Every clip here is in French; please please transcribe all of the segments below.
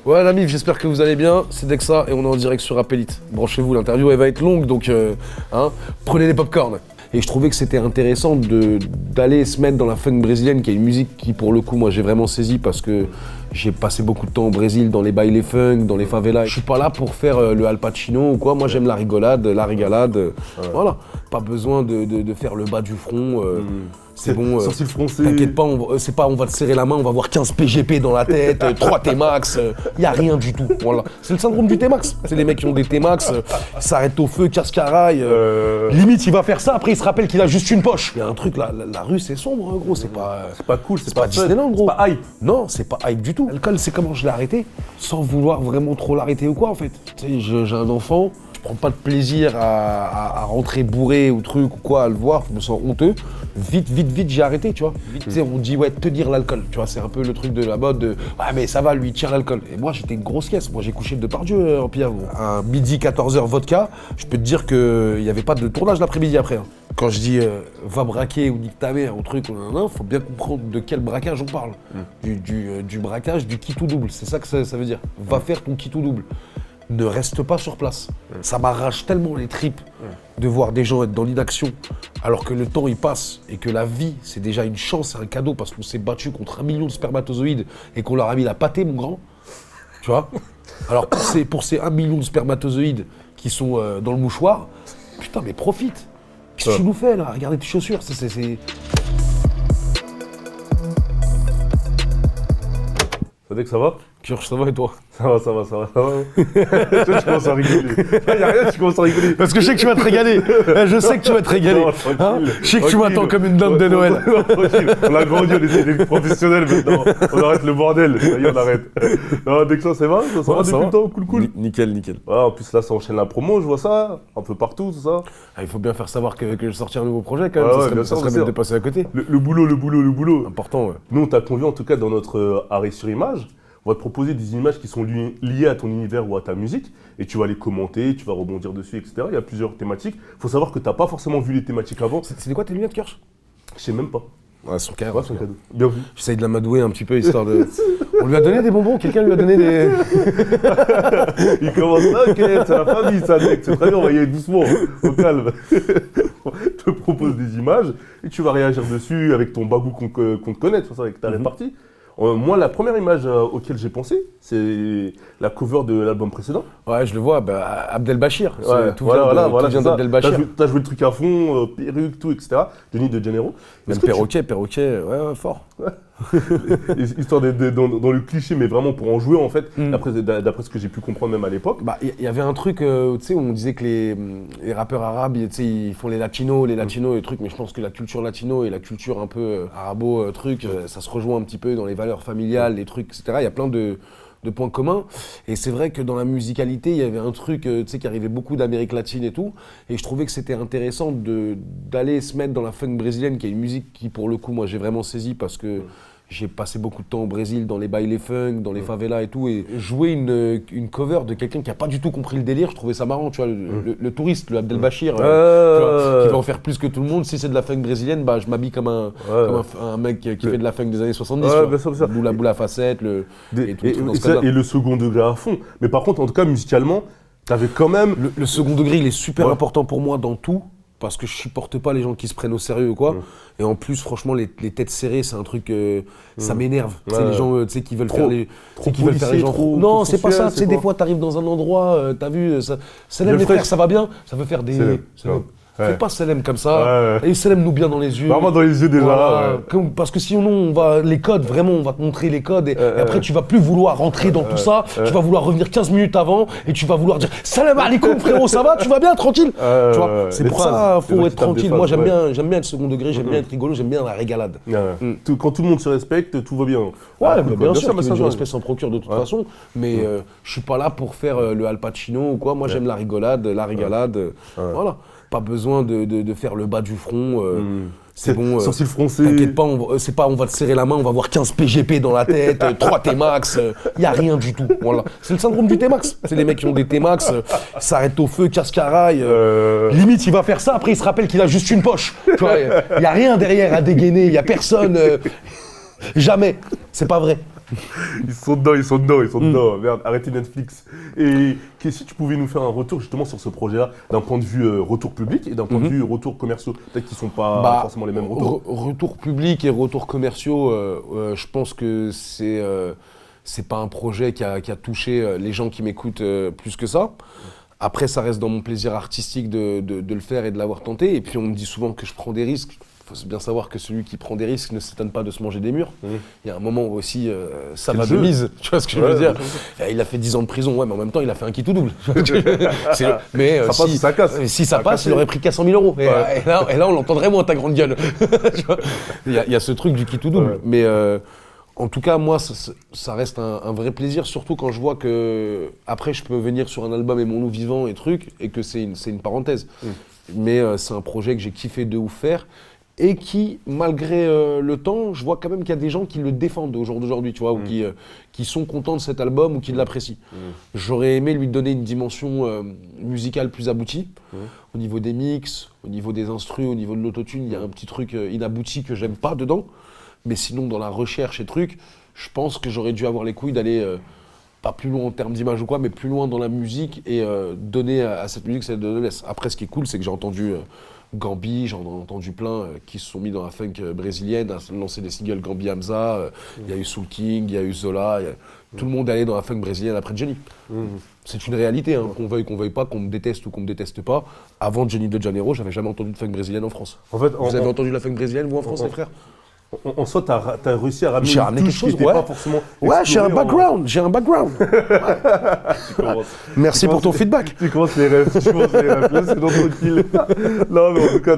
Ouais, la mif, j'espère que vous allez bien. C'est Dexa et on est en direct sur Appelite. Branchez-vous, l'interview elle va être longue donc prenez les popcorn. Et je trouvais que c'était intéressant d'aller se mettre dans la funk brésilienne, qui est une musique qui, pour le coup, moi j'ai vraiment saisi parce que j'ai passé beaucoup de temps au Brésil, dans les bailes funk, dans les favelas. Je suis pas là pour faire le Al Pacino ou quoi, moi j'aime la rigolade, la régalade. Voilà, pas besoin de faire le bas du front. C'est bon, sourcil froncé. T'inquiète pas, on va te serrer la main, on va voir 15 PGP dans la tête, 3 T-Max, y a rien du tout. Voilà. C'est le syndrome du T-Max. C'est les mecs qui ont des T-Max, s'arrêtent au feu, casse-caraille. Limite, il va faire ça, après il se rappelle qu'il a juste une poche. Il y a un truc là, la rue c'est sombre, gros, c'est pas cool, c'est pas Disneyland, gros. C'est pas hype. Non, c'est pas hype du tout. L'alcool, c'est comment je l'ai arrêté, sans vouloir vraiment trop l'arrêter ou quoi en fait. Tu sais, j'ai un enfant. Je prends pas de plaisir à rentrer bourré ou truc ou quoi, à le voir, je me sens honteux. Vite, j'ai arrêté, tu vois. Tu sais, on dit, ouais, tenir l'alcool, tu vois, c'est un peu le truc de la mode de, ouais, mais ça va, lui, tire l'alcool. Et moi, j'étais une grosse caisse, moi, j'ai couché le Depardieu en pierre. Un midi, 14h vodka, je peux te dire qu'il n'y avait pas de tournage l'après-midi après. Hein. Quand je dis, va braquer ou nique ta mère ou truc, faut bien comprendre de quel braquage on parle. Du braquage, du kit ou double, c'est ça que ça veut dire. Va faire ton kit ou double. Ne reste pas sur place. Ça m'arrache tellement les tripes de voir des gens être dans l'inaction alors que le temps il passe et que la vie c'est déjà une chance, c'est un cadeau parce qu'on s'est battu contre 1 million de spermatozoïdes et qu'on leur a mis la pâtée, mon grand. Tu vois. Alors pour ces 1 million de spermatozoïdes qui sont dans le mouchoir, putain mais profite. Qu'est-ce que tu nous fais là? Regardez tes chaussures, c'est... Ça veut que ça va? Kirch, ça va et toi? Ça va. Tu commences à rigoler. Y'a rien, tu commences à rigoler. Parce que je sais que tu vas te régaler. Je sais que tu vas te régaler. Non, je sais que tu m'attends comme une dame de Noël. Non, tranquille. On a grandi, on essaie d'être professionnels maintenant. On arrête le bordel. Ça y est, on arrête. Non, dès que ça va? Ça va depuis le temps? Cool. Nickel. Ouais, en plus là, ça enchaîne la promo, je vois ça. Un peu partout, tout ça. Ah, il faut bien faire savoir que je sortis un nouveau projet quand même. Ça serait même de passer à côté. Le boulot. Important, ouais. Nous, on t'a convié en tout cas dans notre arrêt sur image. On va te proposer des images qui sont liées à ton univers ou à ta musique et tu vas les commenter, tu vas rebondir dessus, etc. Il y a plusieurs thématiques. Il faut savoir que tu n'as pas forcément vu les thématiques avant. C'était quoi tes lunettes, Kirch? Je sais même pas. Ouais, son cadeau. Bien vu. J'essaye de l'amadouer un petit peu histoire de... On lui a donné des bonbons? Quelqu'un lui a donné des... Il commence là, ok, c'est la famille, ça, mec. C'est très bien, on va y aller doucement, au calme. Je te propose des images et tu vas réagir dessus avec ton bagou qu'on te connaît, de toute façon, avec ta répartie. Moi, la première image auquel j'ai pensé, c'est la cover de l'album précédent. Ouais, je le vois, Abdelbachir. Ouais, tout vient d'Abdelbachir. T'as joué le truc à fond, perruque, tout, etc. Denis de Janeiro. Même perroquet, ouais, fort. Histoire d'être dans le cliché, mais vraiment pour en jouer, en fait, d'après ce que j'ai pu comprendre même à l'époque. Il y avait un truc, tu sais, où on disait que les rappeurs arabes, ils font les latinos, les trucs, mais je pense que la culture latino et la culture un peu arabo, ça se rejoint un petit peu dans les valeurs familiales, les trucs, etc. Il y a plein de points communs. Et c'est vrai que dans la musicalité, il y avait un truc qui arrivait beaucoup d'Amérique latine et tout. Et je trouvais que c'était intéressant d'aller se mettre dans la funk brésilienne, qui est une musique qui, pour le coup, moi, j'ai vraiment saisi parce que j'ai passé beaucoup de temps au Brésil, dans les bailes funk, dans les favelas et tout. Et jouer une cover de quelqu'un qui n'a pas du tout compris le délire, je trouvais ça marrant. Tu vois, le touriste, le Abdelbachir, qui va en faire plus que tout le monde. Si c'est de la funk brésilienne, je m'habille comme un mec qui fait de la funk des années 70. Boule à facettes, et le second degré à fond. Mais par contre, en tout cas, musicalement, t'avais quand même... Le second degré, il est super important pour moi dans tout. Parce que je supporte pas les gens qui se prennent au sérieux ou quoi. Et en plus, franchement, les têtes serrées, c'est un truc, ça m'énerve. C'est les gens qui veulent faire les gens. Non, c'est pas ça. Des fois, t'arrives dans un endroit, t'as vu, Salem les frères, ça va bien. Ça veut faire des... Fais pas Salem comme ça, et Salem nous bien dans les yeux. Vraiment dans les yeux déjà. Voilà. Parce que sinon, on va te montrer les codes, et après tu vas plus vouloir rentrer dans tout ça, tu vas vouloir revenir 15 minutes avant, et tu vas vouloir dire Salam alaikum frérot, ça va, tu vas bien, tranquille. Tu vois, c'est pour ça, faut être tranquille. Moi j'aime bien le second degré, j'aime bien être rigolo, j'aime bien la régalade. Quand tout le monde se respecte, tout va bien. Ouais, mais bien sûr, du respect s'en procure de toute façon, mais je suis pas là pour faire le Al Pacino ou quoi, moi j'aime la rigolade, la régalade, voilà. Pas besoin de faire le bas du front. C'est bon. Sourcil froncé. T'inquiète pas, on va te serrer la main, on va voir 15 PGP dans la tête, 3 T-Max. Y a rien du tout. Voilà. C'est le syndrome du T-Max. C'est les mecs qui ont des T-Max, s'arrêtent au feu, casse-caraille. Limite, il va faire ça, après il se rappelle qu'il a juste une poche. Tu vois, y a rien derrière à dégainer, y a personne. Jamais. C'est pas vrai. Ils sont dedans. Merde, arrêtez Netflix. Et si tu pouvais nous faire un retour justement sur ce projet-là, d'un point de vue retour public et d'un point de vue retour commerciaux, peut-être qu'ils ne sont pas forcément les mêmes retours. Retour public et retours commerciaux, je pense que c'est pas un projet qui a touché les gens qui m'écoutent plus que ça. Après, ça reste dans mon plaisir artistique de le faire et de l'avoir tenté. Et puis, on me dit souvent que je prends des risques. Il faut bien savoir que celui qui prend des risques ne s'étonne pas de se manger des murs. Il y a un moment où aussi, ça va de mise. Tu vois ce que je veux dire ? Il a fait 10 ans de prison, ouais, mais en même temps, il a fait un qui tout double. Mais ça passe ou ça casse. Si ça passe, il aurait pris qu'à 100 000 euros. Et là, on l'entendrait moins, ta grande gueule. Il y a ce truc du qui tout double. Ouais. Mais en tout cas, moi, ça reste un vrai plaisir, surtout quand je vois que après, je peux venir sur un album et mon nous vivant et trucs, et que c'est une parenthèse. Mais c'est un projet que j'ai kiffé de ouf faire, et qui, malgré le temps, je vois quand même qu'il y a des gens qui le défendent au jour d'aujourd'hui, tu vois, ou qui sont contents de cet album ou qui l'apprécient. J'aurais aimé lui donner une dimension musicale plus aboutie, au niveau des mix, au niveau des instrus, au niveau de l'autotune, il y a un petit truc inabouti que j'aime pas dedans. Mais sinon, dans la recherche et trucs, je pense que j'aurais dû avoir les couilles d'aller pas plus loin en termes d'image ou quoi, mais plus loin dans la musique et donner à cette musique cette noblesse. Après, ce qui est cool, c'est que j'ai entendu Gambi, j'en ai entendu plein qui se sont mis dans la funk brésilienne, à lancer des singles Gambi Hamza, il y a eu Soul King, il y a eu Zola, tout le monde est allé dans la funk brésilienne après Johnny. C'est une réalité, hein, qu'on veuille pas, qu'on me déteste ou qu'on me déteste pas. Avant Johnny de Janeiro, j'avais jamais entendu de funk brésilienne en France. En fait, vous avez entendu la funk brésilienne, vous, en France, les frères ? En soi, t'as réussi à ramener une touche quelque chose, pas forcément. Ouais, j'ai un background. Ouais. Merci pour ton feedback. Tu commences les rêves, là, c'est dans tranquille. Non, mais en tout cas,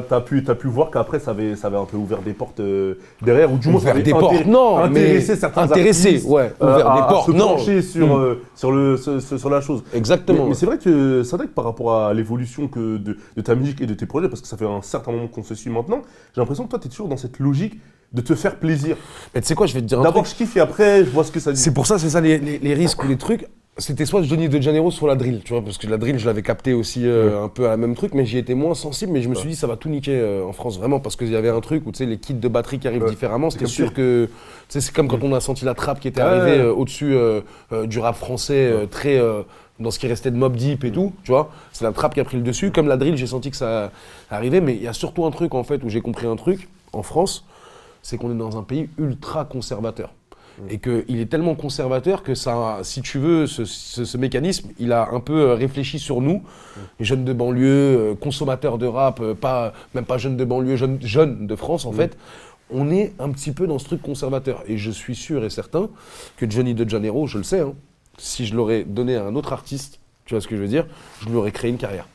t'as pu voir qu'après, ça avait un peu ouvert des portes derrière, ou du moins, ça avait intéressé certains artistes ouvert des portes, à se pencher sur la chose. Exactement. Mais c'est vrai que par rapport à l'évolution de ta musique et de tes projets, parce que ça fait un certain moment qu'on se suit maintenant, j'ai l'impression que toi, t'es toujours dans cette logique de te faire plaisir. Mais tu sais quoi, je vais te dire un truc. D'abord, je kiffe et après, je vois ce que ça dit. C'est pour ça, c'est ça les risques ou les trucs. C'était soit Johnny de Janeiro, soit la drill, tu vois, parce que la drill, je l'avais capté aussi un peu à la même truc, mais j'y étais moins sensible, mais je me suis dit, ça va tout niquer en France, vraiment, parce qu'il y avait un truc où, tu sais, les kits de batterie qui arrivent différemment, c'était sûr que, tu sais, c'est comme quand on a senti la trappe qui était arrivée au-dessus du rap français, très... dans ce qui restait de Mobb Deep et tout, tu vois, c'est la trappe qui a pris le dessus. Comme la drill, j'ai senti que ça arrivait, mais il y a surtout un truc, en fait, où j'ai compris un truc, en France, c'est qu'on est dans un pays ultra conservateur. Et qu'il est tellement conservateur que ça, si tu veux, ce mécanisme, il a un peu réfléchi sur nous, les jeunes de banlieue, consommateurs de rap, même pas jeunes de banlieue, jeunes de France, en fait. On est un petit peu dans ce truc conservateur. Et je suis sûr et certain que Johnny de Janeiro, je le sais, hein, si je l'aurais donné à un autre artiste, tu vois ce que je veux dire, je lui aurais créé une carrière.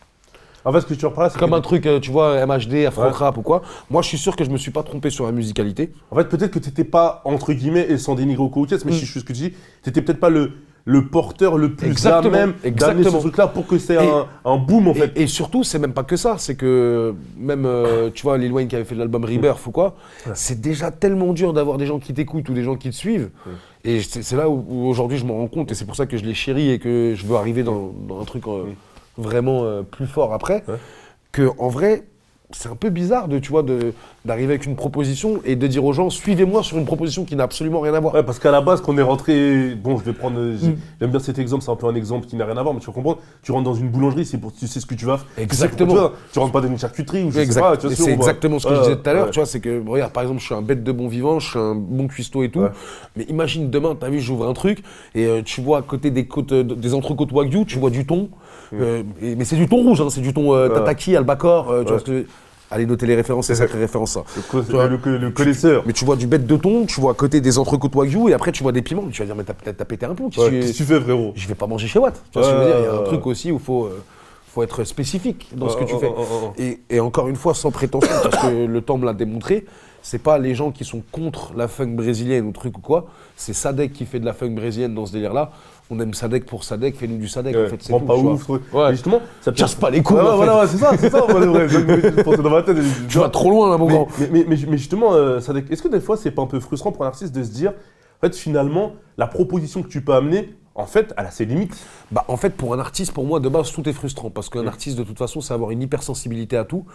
En fait, ce que tu reprends là, c'est comme un truc, tu vois, MHD, Afro Rap ou quoi. Moi, je suis sûr que je me suis pas trompé sur la musicalité. En fait, peut-être que t'étais pas, entre guillemets, et sans dénigrer au coachesse, mais si je suis ce que tu dis, t'étais peut-être pas le porteur le plus à même d'amener ce truc-là pour que c'est un boom, en fait. Et surtout, c'est même pas que ça, c'est que même, tu vois, Lil Wayne qui avait fait l'album Rebirth ou quoi, c'est déjà tellement dur d'avoir des gens qui t'écoutent ou des gens qui te suivent. Et c'est là où aujourd'hui je m'en rends compte, et c'est pour ça que je l'ai chéri et que je veux arriver dans un truc vraiment plus fort après, que en vrai, c'est un peu bizarre d'arriver avec une proposition et de dire aux gens, suivez-moi sur une proposition qui n'a absolument rien à voir. Ouais, parce qu'à la base, quand on est rentré, bon, je vais prendre, j'aime bien cet exemple, c'est un peu un exemple qui n'a rien à voir, mais tu vas comprendre, tu rentres dans une boulangerie, tu sais ce que tu vas faire. Exactement. Tu rentres pas dans une charcuterie ou je sais pas. C'est exactement ce que je disais tout à l'heure, tu vois, c'est que, regarde, par exemple, je suis un bête de bon vivant, je suis un bon cuistot et tout, mais imagine demain, t'as vu, j'ouvre un truc et tu vois à côté des entrecôtes Wagyu, tu vois du thon, mais c'est du thon rouge, hein, c'est du thon tataki, albacore, tu vois ce que... Allez noter les références, c'est sacrée référence ça. Le connaisseur. Mais tu vois du bête de thon, tu vois à côté des entrecôtes Wagyu et après tu vois des piments. Tu vas dire mais t'as pété un plomb. Qu'est-ce que tu fais frérot ? Je vais pas manger chez Watt. Tu vois ce que je veux dire ? Il y a un truc aussi où faut être spécifique dans ce que tu fais. Et encore une fois sans prétention parce que le temps me l'a démontré. C'est pas les gens qui sont contre la funk brésilienne ou truc ou quoi. C'est Sadek qui fait de la funk brésilienne dans ce délire-là. On aime Sadek pour Sadek, fais-nous du Sadek en fait. C'est tout, pas ouf. Ouais. Justement, ça casse pas les couilles. Voilà, c'est ça. Moi, je pensais dans ma tête. Tu vas trop loin là, mon grand. Mais justement, Sadek, est-ce que des fois c'est pas un peu frustrant pour un artiste de se dire, en fait, finalement, la proposition que tu peux amener, en fait, elle a ses limites. Bah, en fait, pour un artiste, pour moi, de base, tout est frustrant. Parce qu'un artiste, de toute façon, c'est avoir une hypersensibilité à tout.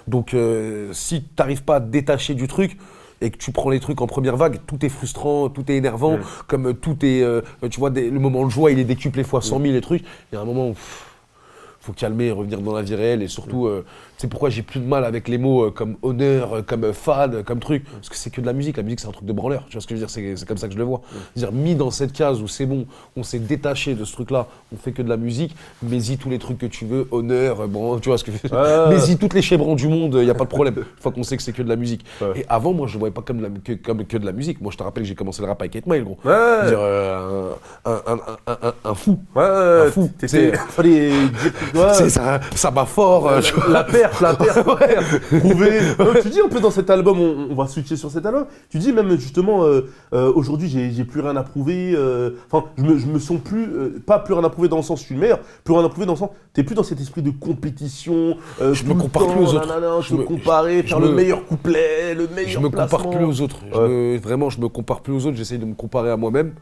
Donc, si tu n'arrives pas à te détacher du truc, et que tu prends les trucs en première vague, tout est frustrant, tout est énervant, comme tout est, tu vois, le moment de joie, il est décuplé fois 100 000 les trucs. Il y a un moment où faut calmer, revenir dans la vie réelle et surtout, c'est pourquoi j'ai plus de mal avec les mots comme honneur, comme fan, comme truc, parce que c'est que de la musique c'est un truc de branleur, tu vois ce que je veux dire, c'est comme ça que je le vois. C'est-à-dire, mis dans cette case où c'est bon, on s'est détaché de ce truc-là, on fait que de la musique, mets-y tous les trucs que tu veux, honneur, bon, tu vois ce que je veux dire, mets-y toutes les chevrons du monde, il n'y a pas de problème, une fois qu'on sait que c'est que de la musique. Et avant, moi, je ne voyais pas comme que de la musique, moi je te rappelle que j'ai commencé le rap avec 8 Mile, gros. C'est-à-dire, un fou. Un fou. Fallait dire ça bat fort. La perte. Prouver. Tu dis un peu dans cet album, on va switcher sur cet album. Tu dis même justement, aujourd'hui j'ai plus rien à prouver. Enfin, je me sens plus, pas plus rien à prouver dans le sens je suis le meilleur, plus rien à prouver dans le sens t'es plus dans cet esprit de compétition. Je me compare plus aux autres. Je me comparer, faire le meilleur couplet, le meilleur Je me placement. compare plus aux autres. Vraiment, je me compare plus aux autres. J'essaye de me comparer à moi-même.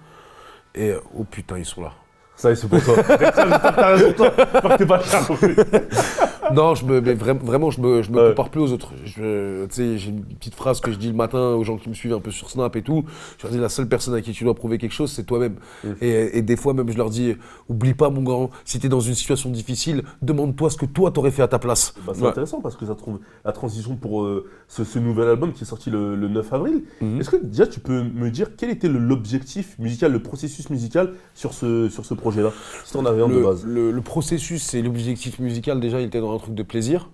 Et oh putain, ils sont là. Ça y est, c'est pour toi. T'as raison pour toi. Pas que t'es pas cher non plus. Non, je me compare plus aux autres. Tu sais, j'ai une petite phrase que je dis le matin aux gens qui me suivent un peu sur Snap et tout. Je leur dis, la seule personne à qui tu dois prouver quelque chose, c'est toi-même. Et des fois même, je leur dis, oublie pas mon grand, si t'es dans une situation difficile, demande-toi ce que toi t'aurais fait à ta place. C'est intéressant parce que ça trouve la transition pour ce nouvel album qui est sorti le 9 avril. Est-ce que déjà tu peux me dire quel était l'objectif musical, le processus musical sur ce projet-là, si t'en avais un de base? Le processus et l'objectif musical, déjà, il était dans un truc de plaisir.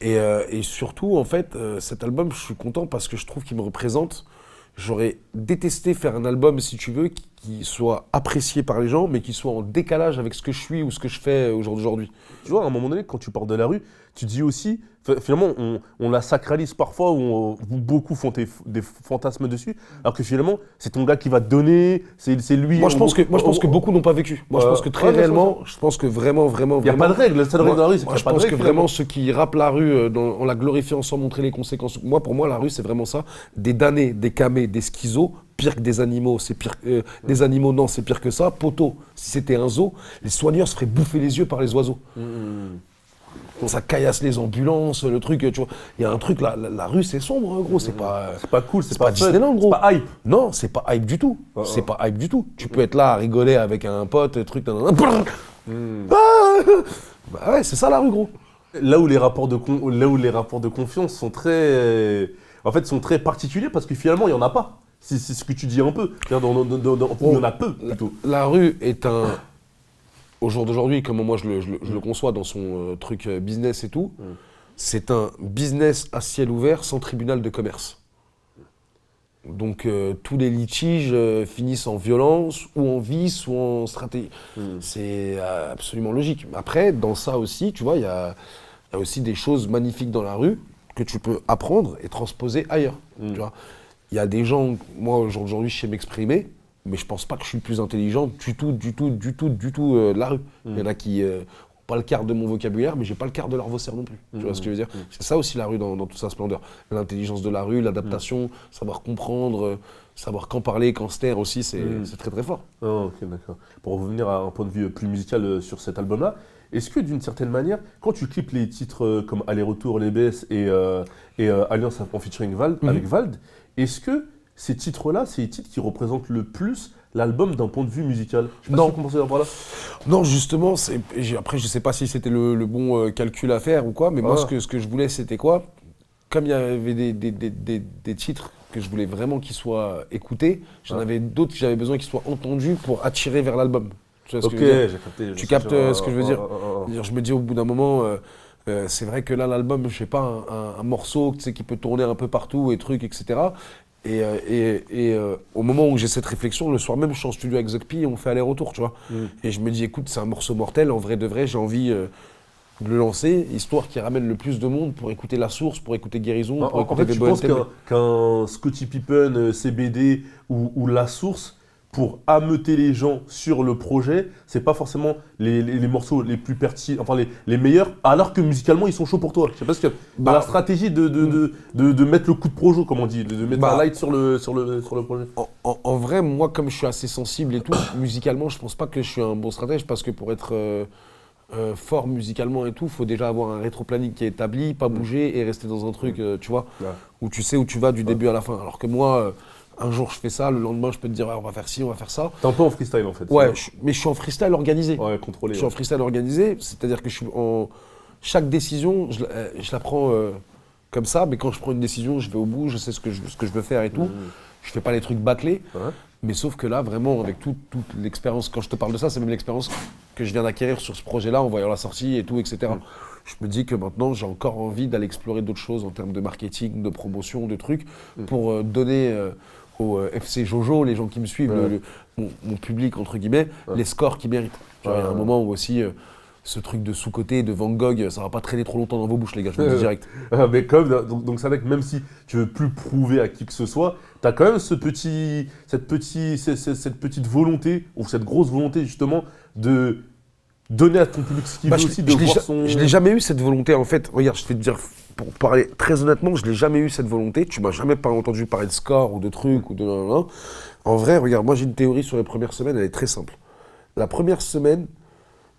Et surtout, en fait, cet album, je suis content parce que je trouve qu'il me représente. J'aurais détesté faire un album, si tu veux, qui soit apprécié par les gens, mais qui soit en décalage avec ce que je suis ou ce que je fais aujourd'hui. Tu vois, à un moment donné, quand tu pars de la rue, tu dis aussi, finalement, on la sacralise parfois, où beaucoup font des fantasmes dessus, alors que finalement, c'est ton gars qui va te donner, c'est lui. Moi, je pense que beaucoup n'ont pas vécu. Moi, je pense que très réellement, je pense que vraiment. Il n'y a pas de règle, la seule règle de la rue, c'est qu'il n'y a pas de règle. Je pense que vraiment, ceux qui rappent la rue en la glorifiant sans montrer les conséquences. Pour moi, la rue, c'est vraiment ça. Des damnés, des camés, des schizos, pire que des animaux, c'est pire des animaux, non, c'est pire que ça. Poteau, si c'était un zoo, les soigneurs se feraient bouffer les yeux par les oiseaux. Ça caillasse les ambulances, le truc, tu vois. Il y a un truc, la rue, c'est sombre, hein, gros. C'est pas cool, c'est pas Disneyland, gros. C'est pas hype. Non, c'est pas hype du tout. C'est pas hype du tout. Tu peux être là à rigoler avec un pote, truc, bah ouais, c'est ça la rue, gros. Là où les rapports de confiance sont très particuliers parce que finalement, il n'y en a pas. C'est ce que tu dis un peu. Il y en a peu, plutôt. La rue est au jour d'aujourd'hui, comment moi je le conçois dans son truc business et tout, c'est un business à ciel ouvert sans tribunal de commerce. Donc tous les litiges finissent en violence ou en vice ou en stratégie. C'est absolument logique. Après, dans ça aussi, tu vois, il y a aussi des choses magnifiques dans la rue que tu peux apprendre et transposer ailleurs. Tu vois. Il y a des gens, moi aujourd'hui je sais m'exprimer, mais je pense pas que je suis le plus intelligent du tout de la rue. Il y en a qui n'ont pas le quart de mon vocabulaire, mais j'ai pas le quart de leur vocère non plus. Tu vois ce que je veux dire? C'est ça aussi la rue dans toute sa splendeur. L'intelligence de la rue, l'adaptation, savoir comprendre, savoir quand parler, quand se taire aussi, c'est très très fort. Oh, ok, d'accord. Pour revenir à un point de vue plus musical sur cet album-là, est-ce que d'une certaine manière, quand tu clips les titres comme Aller-Retour, Les BS et Alliance en featuring avec Vald, est-ce que ces titres-là, c'est les titres qui représentent le plus l'album d'un point de vue musical? Je sais pas si vous pensez par là. Non, justement, après je sais pas si c'était le bon calcul à faire ou quoi, mais moi ce que je voulais c'était quoi? Comme il y avait des titres que je voulais vraiment qu'ils soient écoutés, j'en avais d'autres que j'avais besoin qu'ils soient entendus pour attirer vers l'album. Tu vois ce que je veux dire? J'ai capté. Tu captes ce que je veux dire? Je me dis au bout d'un moment, c'est vrai que là l'album, je sais pas, un morceau qui peut tourner un peu partout et trucs, etc. Et au moment où j'ai cette réflexion, le soir même, je suis en studio avec Zogpi et on fait aller-retour, tu vois. Et je me dis, écoute, c'est un morceau mortel, en vrai de vrai, j'ai envie de le lancer, histoire qu'il ramène le plus de monde pour écouter La Source, pour écouter Guérison, pour écouter des bonnes thèmes. Tu penses qu'un Scottie Pippen, CBD ou La Source, pour ameuter les gens sur le projet, c'est pas forcément les morceaux les plus pertinents, enfin les meilleurs, alors que musicalement ils sont chauds pour toi. Je sais pas ce que dans la stratégie de mettre le coup de projo, comme on dit, de mettre un light sur le projet. En vrai, moi comme je suis assez sensible et tout, musicalement je pense pas que je suis un bon stratège parce que pour être fort musicalement et tout, faut déjà avoir un rétro-planning qui est établi, pas bouger et rester dans un truc, tu vois, où tu sais où tu vas du début à la fin. Alors que moi, un jour je fais ça, le lendemain je peux te dire on va faire ci, on va faire ça. T'es un peu en freestyle en fait. Ouais, mais je suis en freestyle organisé. Ouais, contrôlé. Je suis en freestyle organisé, c'est-à-dire que chaque décision, je la prends comme ça, mais quand je prends une décision, je vais au bout, je sais ce que je veux faire et tout. Je fais pas les trucs bâclés. Mais sauf que là, vraiment, avec toute l'expérience, quand je te parle de ça, c'est même l'expérience que je viens d'acquérir sur ce projet-là, en voyant la sortie et tout, etc. Je me dis que maintenant, j'ai encore envie d'aller explorer d'autres choses en termes de marketing, de promotion, de trucs, pour donner au FC Jojo, les gens qui me suivent, mon public, entre guillemets, les scores qu'ils méritent. Genre, il y a un moment où aussi, ce truc de sous-côté, de Van Gogh, ça va pas traîner trop longtemps dans vos bouches, les gars, je vous le dis direct. Mais donc ça veut dire que même si tu veux plus prouver à qui que ce soit, t'as quand même cette petite volonté, ou cette grosse volonté justement, de donner à ton public ce qu'il veut aussi, de voir son... Je l'ai jamais eu cette volonté, en fait. Regarde, je vais te dire, pour parler très honnêtement, je l'ai jamais eu cette volonté. Tu m'as jamais pas entendu parler de score ou de trucs ou de... En vrai, regarde, moi j'ai une théorie sur les premières semaines, elle est très simple. La première semaine,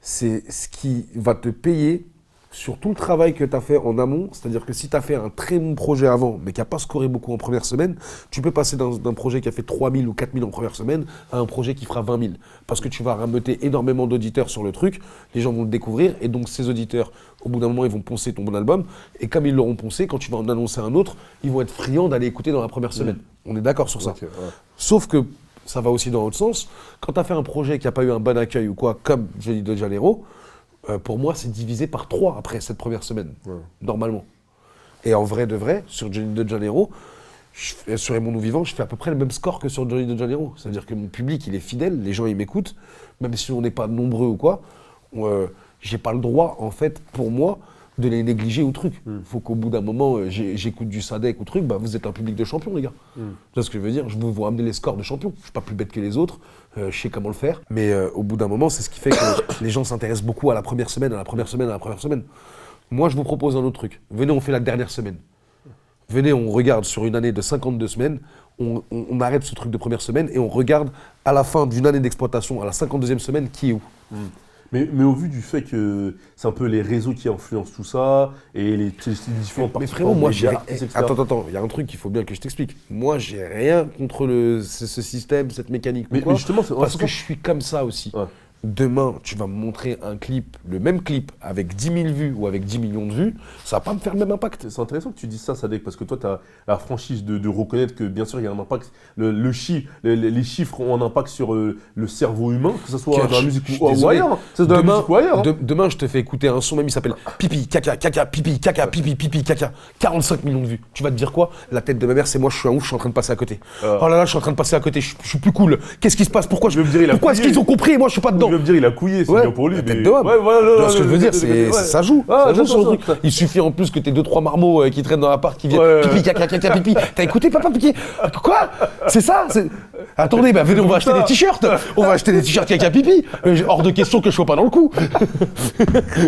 c'est ce qui va te payer sur tout le travail que tu as fait en amont. C'est-à-dire que si tu as fait un très bon projet avant, mais qui n'a pas scoré beaucoup en première semaine, tu peux passer d'un projet qui a fait 3 000 ou 4 000 en première semaine à un projet qui fera 20 000. Parce que tu vas rameuter énormément d'auditeurs sur le truc, les gens vont le découvrir, et donc ces auditeurs, au bout d'un moment, ils vont poncer ton bon album, et comme ils l'auront poncé, quand tu vas en annoncer un autre, ils vont être friands d'aller écouter dans la première semaine. On est d'accord sur ça. Okay, Sauf que ça va aussi dans l'autre sens. Quand tu as fait un projet qui n'a pas eu un bon accueil ou quoi, comme Johnny de Janeiro, pour moi, c'est divisé par 3 après cette première semaine, normalement. Et en vrai de vrai, sur Johnny de Janeiro, sur Aimons Nous Vivants, je fais à peu près le même score que sur Johnny de Janeiro. C'est-à-dire que mon public, il est fidèle, les gens, ils m'écoutent, même si on n'est pas nombreux ou quoi, j'ai pas le droit, en fait, pour moi, de les négliger ou truc. Faut qu'au bout d'un moment, j'écoute du Sadek ou truc, bah vous êtes un public de champions, les gars. Tu vois ce que je veux dire? Je veux vous ramener les scores de champions. Je suis pas plus bête que les autres, je sais comment le faire. Mais au bout d'un moment, c'est ce qui fait que les gens s'intéressent beaucoup à la première semaine, à la première semaine, à la première semaine. Moi, je vous propose un autre truc. Venez, on fait la dernière semaine. Venez, on regarde sur une année de 52 semaines, on arrête ce truc de première semaine et on regarde à la fin d'une année d'exploitation, à la 52e semaine, qui est où. Mais au vu du fait que c'est un peu les réseaux qui influencent tout ça, et les différents participants... Mais frérot, moi j'ai... Attends, il y a un truc qu'il faut bien que je t'explique. Moi j'ai rien contre ce système, cette mécanique ou quoi, justement, parce que je suis comme ça aussi. Demain, tu vas me montrer un clip, le même clip, avec 10 000 vues ou avec 10 millions de vues, ça va pas me faire le même impact. C'est intéressant que tu dises ça, Sadek, parce que toi, tu as la franchise de reconnaître que, bien sûr, il y a un impact. Les chiffres ont un impact sur le cerveau humain, que ce soit dans la musique ou ailleurs. Demain, je te fais écouter un son, même il s'appelle Pipi, caca, caca, pipi, caca, pipi, pipi, caca. 45 millions de vues. Tu vas te dire quoi? La tête de ma mère, c'est moi, je suis un ouf, je suis en train de passer à côté. Oh là là, je suis en train de passer à côté, je suis plus cool. Qu'est-ce qui se passe? Pourquoi est-ce qu'ils ont compris et moi, je suis pas dedans? Je veux me dire, il a couillé, c'est bien pour lui. Tête de homme. Ce que je veux dire, ça joue. Ça joue sur le truc. Il suffit en plus que t'aies 2-3 marmots qui traînent dans l'appart qui viennent pipi, caca, caca, pipi. T'as écouté, papa, pipi? Quoi? C'est ça? Attendez, venez, on va acheter des t-shirts. On va acheter des t-shirts caca, pipi. Hors de question que je sois pas dans le coup.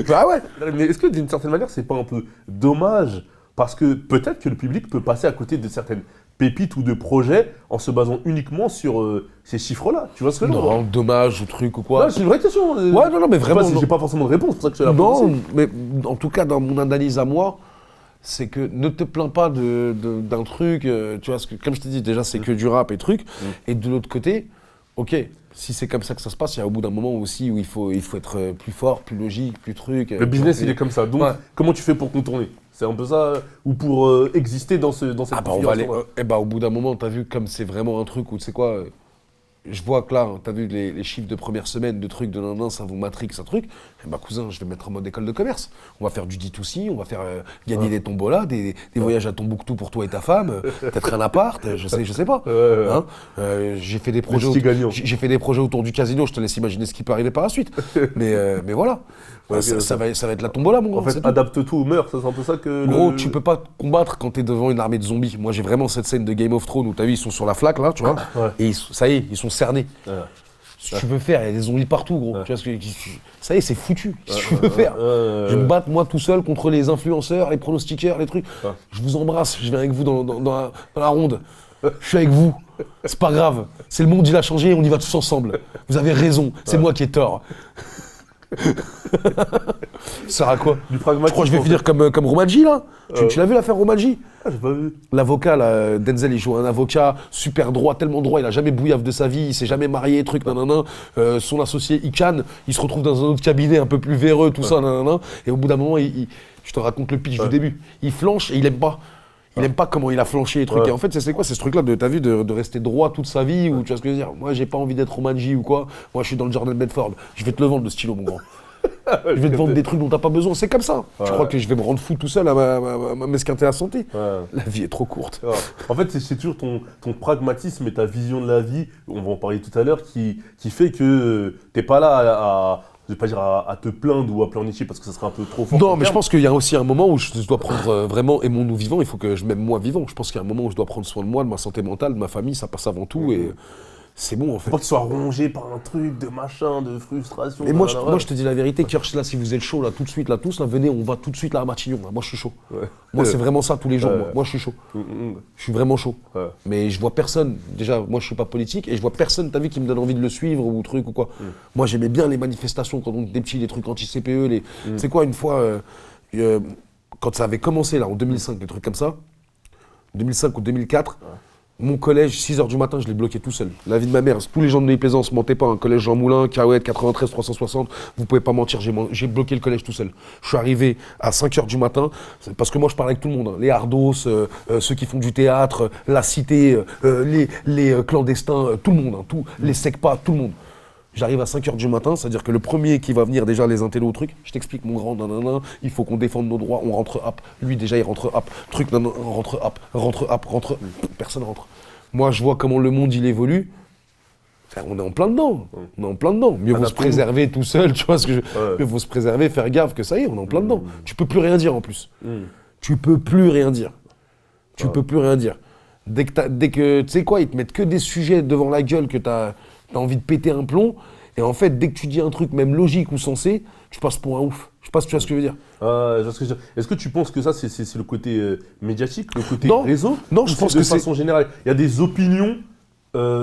Bah ouais. Mais est-ce que d'une certaine manière, c'est pas un peu dommage? Parce que peut-être que le public peut passer à côté de certaines pépites ou de projets en se basant uniquement sur ces chiffres-là. Tu vois ce que je veux dire? Non, dommage ou truc ou quoi. Non, c'est une vraie question. Ouais, non, mais vraiment. J'ai pas forcément de réponse, c'est pour ça que je suis là. Non, mais en tout cas, dans mon analyse à moi, c'est que ne te plains pas d'un truc, tu vois, comme je t'ai dit, déjà, c'est que du rap et truc. Et de l'autre côté, ok, si c'est comme ça que ça se passe, il y a au bout d'un moment aussi où il faut être plus fort, plus logique, plus truc. Le business, il est comme ça. Donc, comment tu fais pour contourner? C'est un peu ça, ou pour exister dans cette configuration. Au bout d'un moment, t'as vu comme c'est vraiment un truc où, tu sais quoi, je vois que là, t'as vu les chiffres de première semaine, de trucs, de nan, ça vous matrix, un truc. Cousin, je vais mettre en mode école de commerce. On va faire du D2C, on va faire gagner des tombolas, des voyages à Tombouctou pour toi et ta femme, peut-être un appart, je sais pas. Hein, j'ai fait des projets autour du casino, je te laisse imaginer ce qui peut arriver par la suite. mais voilà. Ça va être la tombola, mon gars. En fait, adapte tout ou meurs, c'est un peu ça que... Gros, tu peux pas combattre quand t'es devant une armée de zombies. Moi, j'ai vraiment cette scène de Game of Thrones où t'as vu, ils sont sur la flaque, là, tu vois, et ça y est, ils sont cernés. Ce que tu veux faire, il y a des zombies partout, gros. Tu vois, ça y est, c'est foutu. Qu'est-ce que tu veux faire? Je vais me battre, moi, tout seul, contre les influenceurs, les pronostiqueurs, les trucs. Je vous embrasse, je viens avec vous dans la ronde. Je suis avec vous. C'est pas grave. C'est le monde, il a changé, on y va tous ensemble. Vous avez raison, c'est moi qui ai tort. Ça sert à quoi? Du Tu pragmatisme. crois que je vais en finir comme Romanji, là? Tu l'as vu l'affaire Romanji? fait. Ah, j'ai pas vu. L'avocat, là, Denzel, il joue un avocat super droit, tellement droit, il a jamais bouillave de sa vie, il s'est jamais marié, truc, nanana. Son associé, Ican, il se retrouve dans un autre cabinet un peu plus véreux, tout ça, nanana. Et au bout d'un moment, je te raconte le pitch du début. Il flanche et il aime pas. Il aime pas comment il a flanché les trucs. Ouais. Et en fait, c'est quoi? C'est ce truc-là, t'as vu, de rester droit toute sa vie, ou tu vois ce que je veux dire? Moi, j'ai pas envie d'être Romanji ou quoi. Moi, je suis dans le Jordan Bedford. Je vais te le vendre, le stylo, mon grand. Je vais te vendre des trucs dont t'as pas besoin. C'est comme ça. Tu crois que je vais me rendre fou tout seul à m'esquinter la santé? Ouais. La vie est trop courte. Ouais. En fait, c'est toujours ton pragmatisme et ta vision de la vie, on va en parler tout à l'heure, qui fait que t'es pas là je vais pas dire à te plaindre ou à pleurnicher parce que ça serait un peu trop fort. Non, mais je pense qu'il y a aussi un moment où je dois prendre vraiment, aimons-nous vivants, il faut que je m'aime moi vivant. Je pense qu'il y a un moment où je dois prendre soin de moi, de ma santé mentale, de ma famille, ça passe avant tout et c'est bon en fait. Faut pas que tu sois rongé par un truc de machin, de frustration. Et moi je te dis la vérité, Kirsch, là, si vous êtes chaud, là, tout de suite, là, tous, là, venez, on va tout de suite, là, à Matignon, là. Moi, je suis chaud. Ouais. Moi, c'est vraiment ça tous les jours, moi, je suis chaud. Je suis vraiment chaud. Ouais. Mais je vois personne, déjà, moi, je suis pas politique, et je vois personne, t'as vu, qui me donne envie de le suivre, ou truc, ou quoi. Moi, j'aimais bien les manifestations, quand on était petits, les trucs anti-CPE, c'est quoi, une fois, quand ça avait commencé, là, en 2005, des trucs comme ça, 2005 ou 2004, mon collège, 6h du matin, je l'ai bloqué tout seul. La vie de ma mère, tous les gens de Neuilly-Plaisance, mentez pas. Un collège Jean Moulin, Carouette, 93, 360, vous pouvez pas mentir, j'ai bloqué le collège tout seul. Je suis arrivé à 5h du matin, parce que moi je parle avec tout le monde. Hein. Les Ardos, ceux qui font du théâtre, la cité, les clandestins, tout le monde, hein, les SECPA, tout le monde. J'arrive à 5h du matin, c'est-à-dire que le premier qui va venir déjà les intellos au truc, je t'explique mon grand, nanana, il faut qu'on défende nos droits, on rentre hop. Lui déjà il rentre hop, truc, nanana, rentre, personne rentre. Moi je vois comment le monde il évolue, on est en plein dedans, on est en plein dedans. Mieux vaut se préserver tout seul, tu vois ce que mieux vaut se préserver, faire gaffe que ça y est, on est en plein dedans. Tu peux plus rien dire en plus. Tu peux plus rien dire. Tu peux plus rien dire. Dès que tu sais quoi, ils te mettent que des sujets devant la gueule que t'as envie de péter un plomb, et en fait, dès que tu dis un truc même logique ou sensé, tu passes pour un ouf. Je sais pas si tu vois ce que je veux dire. Je vois ce que je veux dire. Est-ce que tu penses que ça, c'est le côté médiatique, le côté Non. réseau? Non, je pense que c'est... De façon générale, il y a des opinions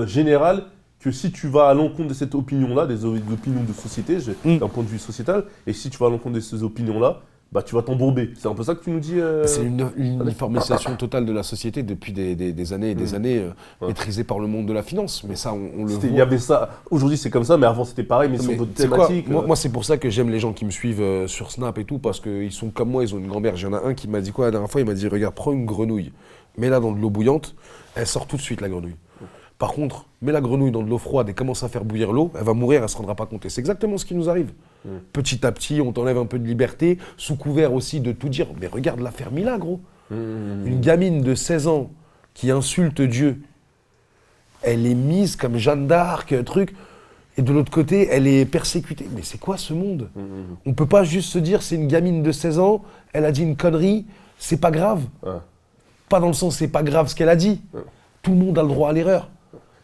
générales que si tu vas à l'encontre de cette opinion-là, des opinions de société, d'un point de vue sociétal, et si tu vas à l'encontre de ces opinions-là, bah tu vas t'embourber. C'est un peu ça que tu nous dis C'est une uniformisation totale de la société depuis des années et des années, maîtrisée par le monde de la finance. Mais ça, on le voit. Il y avait ça. Aujourd'hui, c'est comme ça, mais avant, c'était pareil, mais sur d'autres thématiques. Moi, c'est pour ça que j'aime les gens qui me suivent sur Snap et tout, parce qu'ils sont comme moi, ils ont une grand-mère. Il y en a un qui m'a dit quoi la dernière fois? Il m'a dit, regarde, prends une grenouille, mets-la dans de l'eau bouillante, elle sort tout de suite, la grenouille. Par contre, mets la grenouille dans de l'eau froide et commence à faire bouillir l'eau, elle va mourir, elle ne se rendra pas compte. Et c'est exactement ce qui nous arrive. Petit à petit, on t'enlève un peu de liberté, sous couvert aussi de tout dire. Mais regarde l'affaire Mila, gros. Une gamine de 16 ans qui insulte Dieu, elle est mise comme Jeanne d'Arc, truc. Et de l'autre côté, elle est persécutée. Mais c'est quoi ce monde? On peut pas juste se dire, c'est une gamine de 16 ans, elle a dit une connerie, c'est pas grave. Pas dans le sens, c'est pas grave ce qu'elle a dit. Tout le monde a le droit à l'erreur.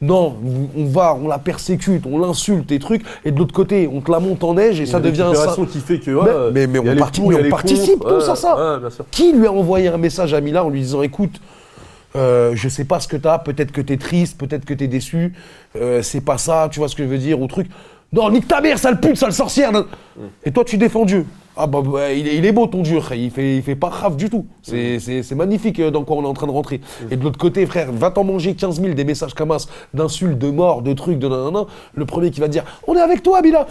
Non, on la persécute, on l'insulte et trucs, et de l'autre côté, on te la monte en neige et ça devient un... qui fait que... mais on participe tous à ça. Bien sûr. Qui lui a envoyé un message à Mila en lui disant, écoute, je sais pas ce que t'as, peut-être que t'es triste, peut-être que t'es déçu, c'est pas ça, tu vois ce que je veux dire, ou truc. Non, nique ta mère, sale pute, sale sorcière. Et toi, tu défends Dieu. Ah bah, il est beau ton Dieu, frère. Il fait pas rave du tout. C'est magnifique dans quoi on est en train de rentrer. Et de l'autre côté, frère, va t'en manger 15 000 des messages Kamas, d'insultes, de morts, de trucs, de nanana. Le premier qui va te dire, on est avec toi, Bila.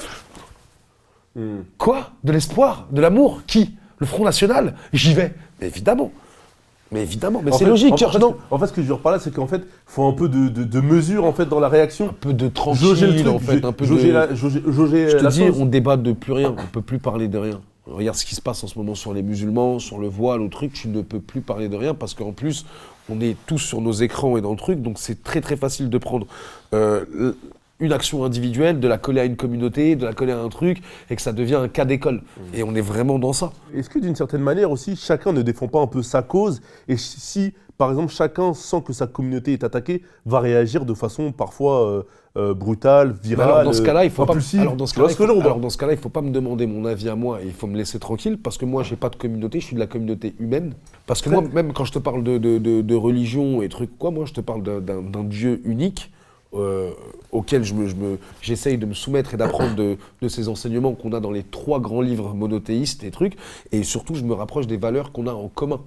Quoi? De l'espoir? De l'amour? Qui? Le Front National? J'y vais. Mais évidemment. Mais c'est logique, Kirsch, non? En fait, ce que je veux reparler, c'est qu'en fait, il faut un peu de mesure en fait, dans la réaction. Un peu de tranquille, en fait. Un peu jauger de... Je te dis, on débat de plus rien. On peut plus parler de rien. Regarde ce qui se passe en ce moment sur les musulmans, sur le voile, au truc. Tu ne peux plus parler de rien parce qu'en plus, on est tous sur nos écrans et dans le truc. Donc, c'est très, très facile de prendre une action individuelle, de la coller à une communauté, de la coller à un truc, et que ça devient un cas d'école. Et on est vraiment dans ça. Est-ce que d'une certaine manière aussi, chacun ne défend pas un peu sa cause? Et si, par exemple, chacun sent que sa communauté est attaquée, va réagir de façon parfois brutale, virale, alors dans ce cas-là, il faut impulsive. Alors dans ce cas-là, il faut pas me demander mon avis à moi, et il faut me laisser tranquille, parce que moi, j'ai pas de communauté, je suis de la communauté humaine. Parce que moi, même quand je te parle de religion et trucs, quoi, moi, je te parle d'un Dieu unique, auquel j'essaye de me soumettre et d'apprendre de ces enseignements qu'on a dans les 3 grands livres monothéistes et trucs, et surtout je me rapproche des valeurs qu'on a en commun.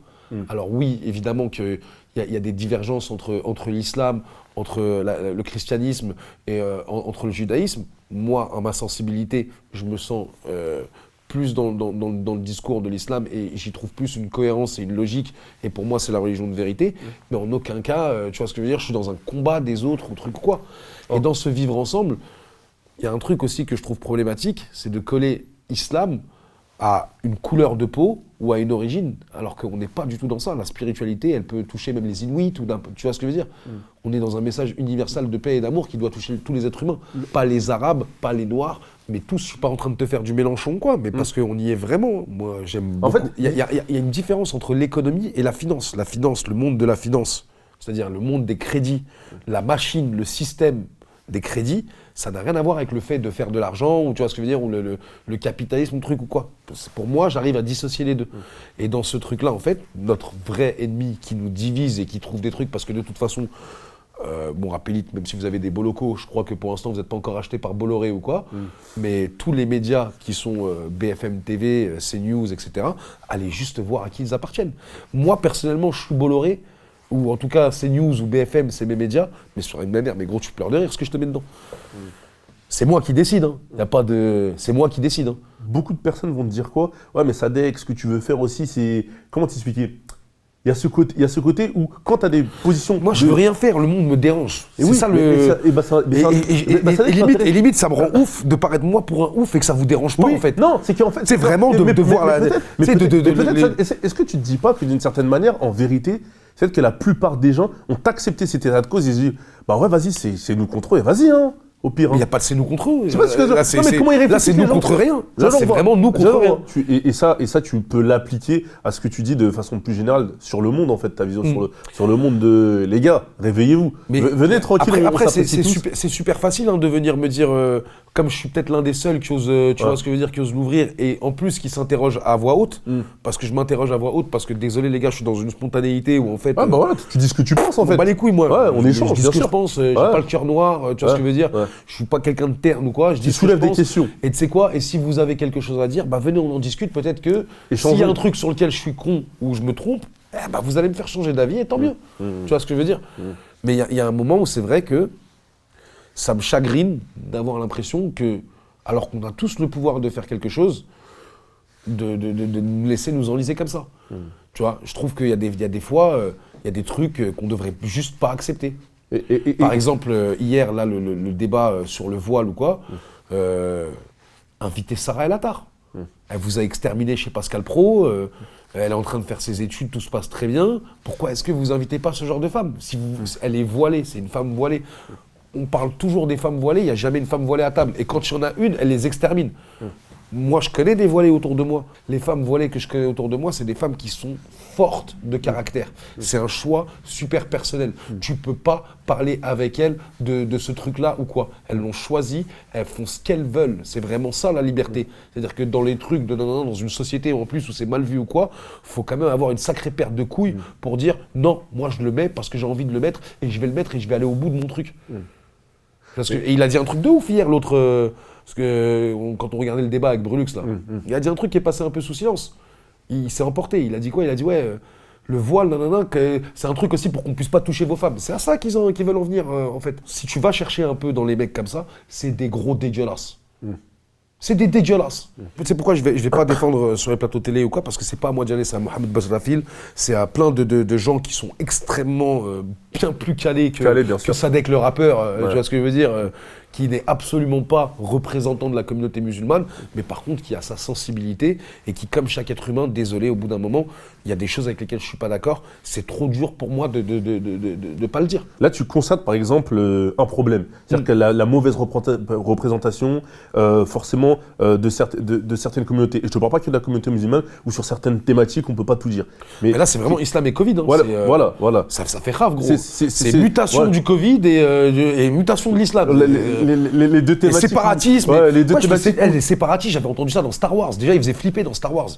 Alors oui, évidemment qu'il y a des divergences entre l'islam, entre le christianisme et entre le judaïsme. Moi, à ma sensibilité, je me sens plus dans le discours de l'islam et j'y trouve plus une cohérence et une logique, et pour moi c'est la religion de vérité, mais en aucun cas, tu vois ce que je veux dire, je suis dans un combat des autres ou truc ou quoi. Et dans ce vivre ensemble, il y a un truc aussi que je trouve problématique, c'est de coller islam à une couleur de peau ou à une origine, alors qu'on n'est pas du tout dans ça. La spiritualité, elle peut toucher même les Inuits, tu vois ce que je veux dire. On est dans un message universel de paix et d'amour qui doit toucher tous les êtres humains. Pas les Arabes, pas les Noirs, mais tous. Je suis pas en train de te faire du Mélenchon, quoi, mais parce qu'on y est vraiment. Moi, j'aime beaucoup. En fait, il y a une différence entre l'économie et la finance. La finance, le monde de la finance, c'est-à-dire le monde des crédits, la machine, le système des crédits, ça n'a rien à voir avec le fait de faire de l'argent, ou tu vois ce que je veux dire, ou le capitalisme, ou truc ou quoi. Pour moi, j'arrive à dissocier les deux. Et dans ce truc-là, en fait, notre vrai ennemi qui nous divise et qui trouve des trucs, parce que de toute façon, bon, Rapélite, même si vous avez des beaux locaux, je crois que pour l'instant, vous n'êtes pas encore acheté par Bolloré ou quoi, mais tous les médias qui sont BFM TV, CNews, etc., allez juste voir à qui ils appartiennent. Moi, personnellement, je suis Bolloré, ou en tout cas CNews ou BFM, c'est mes médias, mais sur une manière, mais gros, tu pleures de rire ce que je te mets dedans. C'est moi qui décide, hein. Y a pas de... C'est moi qui décide. Hein. Beaucoup de personnes vont te dire quoi? Ouais, mais Sadek, ce que tu veux faire aussi, c'est... Comment t'expliquer? Il y a ce côté où, quand tu as des positions... Moi, je veux rien faire, le monde me dérange. Et oui, ça le... Et limite, ça me rend ouf de paraître moi pour un ouf et que ça vous dérange pas, en fait. Non, c'est qu'en fait... C'est vraiment de voir la... Est-ce que tu te dis pas que d'une certaine manière, en vérité, c'est que la plupart des gens ont accepté cet état de cause et ils se disent, bah ouais, vas-y, c'est nous contre eux, et vas-y, hein. Au pire. Il n'y a pas de c'est nous contre eux. Là, c'est nous contre rien. Là, c'est vraiment nous contre rien. Et ça, tu peux l'appliquer à ce que tu dis de façon plus générale sur le monde, en fait, ta vision sur le monde de... Les gars, réveillez-vous. Venez tranquille. Après, c'est super facile hein, de venir me dire, comme je suis peut-être l'un des seuls qui ose, tu vois ce que je veux dire, qui ose l'ouvrir, et en plus qui s'interroge à voix haute, parce que je m'interroge à voix haute, parce que désolé les gars, je suis dans une spontanéité où en fait... Ah bah voilà, tu dis ce que tu penses en fait. Bah les couilles moi. Ouais, on échange, je dis ce que je pense, j'ai pas le cœur noir, tu vois ce que je veux dire. Je suis pas quelqu'un de terne ou quoi, je dis ce que je pense. Des questions. Et tu sais quoi, et si vous avez quelque chose à dire, bah venez on en discute, peut-être que s'il y a un truc sur lequel je suis con ou je me trompe, bah vous allez me faire changer d'avis et tant mieux. Tu vois ce que je veux dire. Mais il y a un moment où c'est vrai que ça me chagrine d'avoir l'impression que, alors qu'on a tous le pouvoir de faire quelque chose, de nous laisser nous enliser comme ça. Tu vois, je trouve qu'il y a des fois, il y a des trucs qu'on devrait juste pas accepter. Par exemple, hier, là, le débat sur le voile ou quoi, invitez Sarah El Attar. Elle vous a exterminé chez Pascal Pro, elle est en train de faire ses études, tout se passe très bien. Pourquoi est-ce que vous invitez pas ce genre de femme? Elle est voilée, c'est une femme voilée. On parle toujours des femmes voilées, il n'y a jamais une femme voilée à table. Et quand il y en a une, elle les extermine. Moi, je connais des voilées autour de moi. Les femmes voilées que je connais autour de moi, c'est des femmes qui sont fortes de caractère. C'est un choix super personnel. Tu peux pas parler avec elles de ce truc-là ou quoi. Elles l'ont choisi, elles font ce qu'elles veulent. C'est vraiment ça la liberté. C'est-à-dire que dans les trucs dans une société en plus où c'est mal vu ou quoi, faut quand même avoir une sacrée paire de couilles pour dire non, moi je le mets parce que j'ai envie de le mettre et je vais le mettre et je vais aller au bout de mon truc. Et il a dit un truc de ouf hier, l'autre. Parce que quand on regardait le débat avec Brulux, là, il a dit un truc qui est passé un peu sous silence. Il s'est emporté. Il a dit quoi? Il a dit ouais, le voile, c'est un truc aussi pour qu'on puisse pas toucher vos femmes. C'est à ça qu'ils veulent en venir, en fait. Si tu vas chercher un peu dans les mecs comme ça, c'est des gros dégueulasses. C'est des dégueulasses. C'est pourquoi je vais pas défendre sur les plateaux télé ou quoi, parce que c'est pas à moi d'y aller, c'est à Mohamed Bozrafil, c'est à plein de gens qui sont extrêmement bien plus calés que Sadek le rappeur, tu vois ce que je veux dire, qui n'est absolument pas représentant de la communauté musulmane, mais par contre qui a sa sensibilité et qui, comme chaque être humain, désolé, au bout d'un moment, il y a des choses avec lesquelles je suis pas d'accord, c'est trop dur pour moi de pas le dire. Là, tu constates par exemple un problème, c'est-à-dire que la mauvaise représentation, forcément, de certaines communautés. Et je te parle pas que de la communauté musulmane, ou sur certaines thématiques, on peut pas tout dire. Mais là, c'est vraiment islam et Covid. Hein, voilà. Ça fait rave, gros. C'est mutation du Covid et mutation de l'islam. Les deux thématiques. Les séparatismes. Les deux thématiques. Les séparatistes, j'avais entendu ça dans Star Wars. Déjà, ils faisaient flipper dans Star Wars.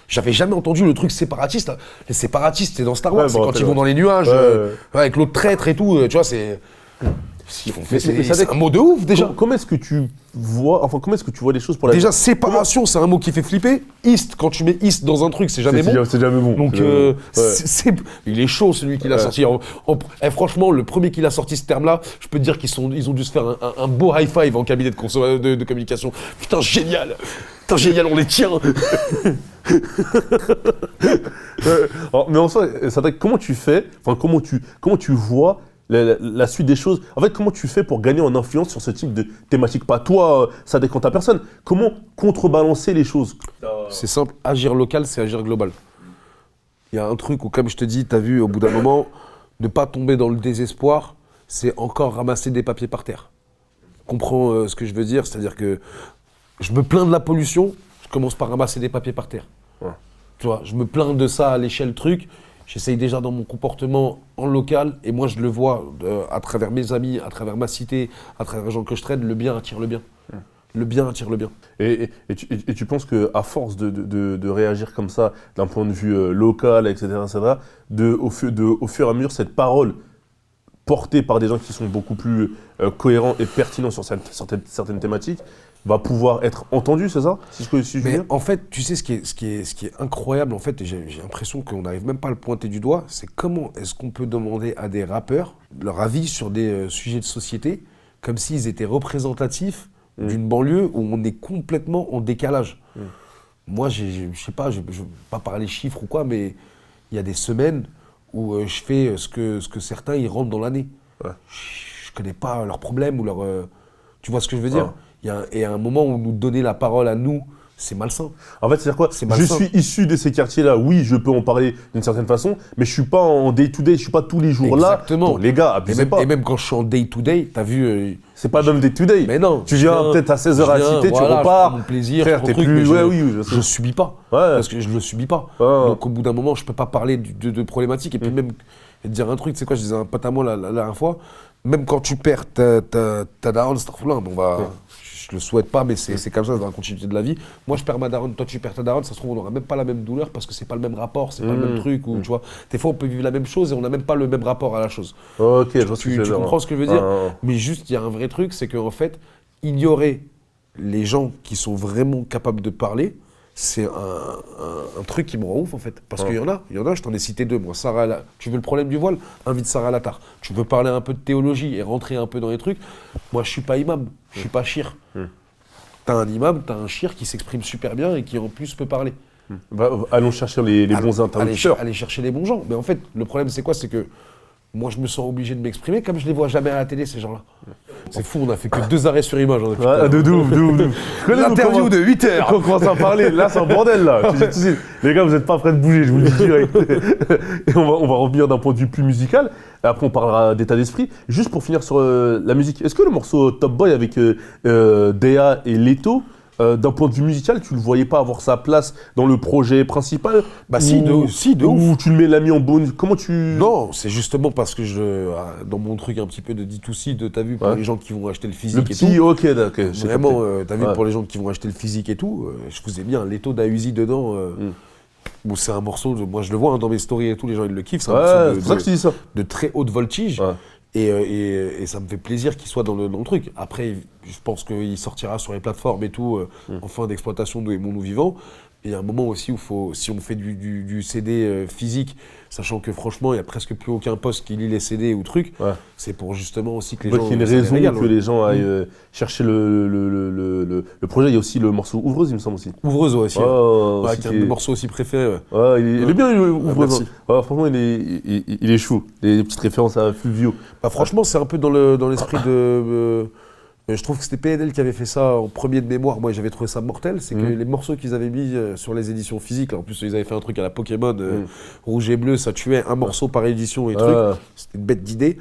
J'avais jamais entendu le truc séparatiste. Les séparatistes, c'est dans Star Wars. C'est quand ils vont dans les nuages, avec l'autre traître et tout. Tu vois, c'est... C'est un mot de ouf déjà. Comment est-ce que tu vois, les choses pour la Déjà, séparation, c'est un mot qui fait flipper. East, quand tu mets East dans un truc, c'est jamais bon. C'est jamais bon. Donc, il est chaud celui qui l'a sorti. Franchement, le premier qui l'a sorti ce terme-là, je peux te dire qu'ils ont dû se faire un beau high five en cabinet de communication. Putain, génial! Putain, génial, on les tient! Mais en soi, comment tu fais, comment tu vois la suite des choses? En fait, comment tu fais pour gagner en influence sur ce type de thématique? Pas toi, ça dépend de ta personne. Comment contrebalancer les choses? C'est simple, agir local, c'est agir global. Il y a un truc où, comme je te dis, t'as vu, au bout d'un moment, ne pas tomber dans le désespoir, c'est encore ramasser des papiers par terre. Comprends ce que je veux dire? C'est-à-dire que je me plains de la pollution, je commence par ramasser des papiers par terre. Ouais. Tu vois, je me plains de ça à l'échelle truc, j'essaye déjà dans mon comportement en local, et moi je le vois à travers mes amis, à travers ma cité, à travers les gens que je traîne, le bien attire le bien. Le bien attire le bien. Et tu penses qu'à force de réagir comme ça, d'un point de vue local, etc., au fur et à mesure, cette parole portée par des gens qui sont beaucoup plus cohérents et pertinents sur certaines thématiques, va pouvoir être entendue, c'est ça? Mais en fait, tu sais, ce qui est incroyable, en fait, et j'ai l'impression qu'on n'arrive même pas à le pointer du doigt, c'est comment est-ce qu'on peut demander à des rappeurs leur avis sur des sujets de société, comme s'ils étaient représentatifs d'une banlieue où on est complètement en décalage. Moi, je sais pas, je ne veux pas parler chiffres ou quoi, mais il y a des semaines où je fais ce que certains ils rentrent dans l'année. Ouais. Je connais pas leurs problèmes ou leur... tu vois ce que je veux dire? Et à un moment où nous donner la parole à nous, c'est malsain. En fait, c'est-à-dire quoi? Je suis issu de ces quartiers-là, oui, je peux en parler d'une certaine façon, mais je suis pas en day-to-day, je suis pas tous les jours là. Exactement. Bon, les gars, abusez pas. Et même quand je suis en day-to-day, t'as vu... c'est pas même day-to-day. Mais non. Tu viens peut-être à 16h à la cité, tu repars. Mon plaisir, frère, t'es plus... je subis pas. Ouais. Parce que je le subis pas. Ouais. Donc au bout d'un moment, je peux pas parler de problématiques. Et puis même, te dire un truc, tu sais quoi, je disais à un pote à moi la dernière fois, même quand tu perds ta daronne, je le souhaite pas, mais c'est comme ça dans la continuité de la vie. Moi, je perds ma daronne, toi tu perds ta daronne, ça se trouve on n'aura même pas la même douleur parce que c'est pas le même rapport, c'est pas le même truc. Tu vois, des fois on peut vivre la même chose et on n'a même pas le même rapport à la chose. Ok, tu comprends ce que je veux dire? Mais juste, il y a un vrai truc, c'est qu'en fait, ignorer les gens qui sont vraiment capables de parler, c'est un truc qui me rend ouf en fait. Parce qu'il y en a, je t'en ai cité deux. Moi, tu veux le problème du voile? Invite Sarah Latar. Tu veux parler un peu de théologie et rentrer un peu dans les trucs? Moi, je suis pas imam, je suis pas shir. T'as un imam, t'as un shir qui s'exprime super bien et qui en plus peut parler. Allons chercher les bons interlocuteurs. Allez chercher les bons gens. Mais en fait, le problème c'est quoi? C'est que moi, je me sens obligé de m'exprimer comme je les vois jamais à la télé, ces gens-là. C'est fou, on a fait que 2 arrêts sur image. De ouf. L'interview de 8 heures. Quand on commence à parler, là, c'est un bordel, là. Les gars, vous n'êtes pas prêts de bouger, je vous le dis direct. Et on va revenir d'un point de vue plus musical. Après, on parlera d'état d'esprit. Juste pour finir sur la musique, est-ce que le morceau Top Boy avec Dea et Leto, d'un point de vue musical, tu le voyais pas avoir sa place dans le projet principal? Bah si, de ouf. Ou tu le mets l'ami en bonne. Comment tu... Non, c'est justement parce que dans mon truc un petit peu de D2C, t'as vu, pour les gens qui vont acheter le physique et tout. Ok, d'accord. Vraiment, t'as vu, pour les gens qui vont acheter le physique et tout, je vous ai mis un Leto d'Auzi dedans. Bon, c'est un morceau, moi je le vois dans mes stories et tout, les gens ils le kiffent. C'est un morceau c'est ça que je dis ça. De très haute voltige. Et ça me fait plaisir qu'il soit dans le truc. Après, je pense qu'il sortira sur les plateformes et tout, en fin d'exploitation de Mon Nous Vivant. Et il y a un moment aussi où si on fait du CD physique, sachant que franchement, il n'y a presque plus aucun poste qui lit les CD ou trucs, c'est pour justement aussi que les gens... Il y a une raison que les gens aillent chercher le projet. Il y a aussi le morceau Ouvreuse, il me semble aussi. Ouvreuse aussi. Qui est un de mes morceaux aussi préférés. Il est bien, Ouvreuse. Franchement, il est chou. Les petites références à Fulvio. Franchement, c'est un peu dans l'esprit de... je trouve que c'était PNL qui avait fait ça en premier de mémoire. Moi, j'avais trouvé ça mortel. C'est que les morceaux qu'ils avaient mis sur les éditions physiques, là, en plus, ils avaient fait un truc à la Pokémon, rouge et bleu, ça tuait un morceau par édition et truc. C'était une bête d'idée.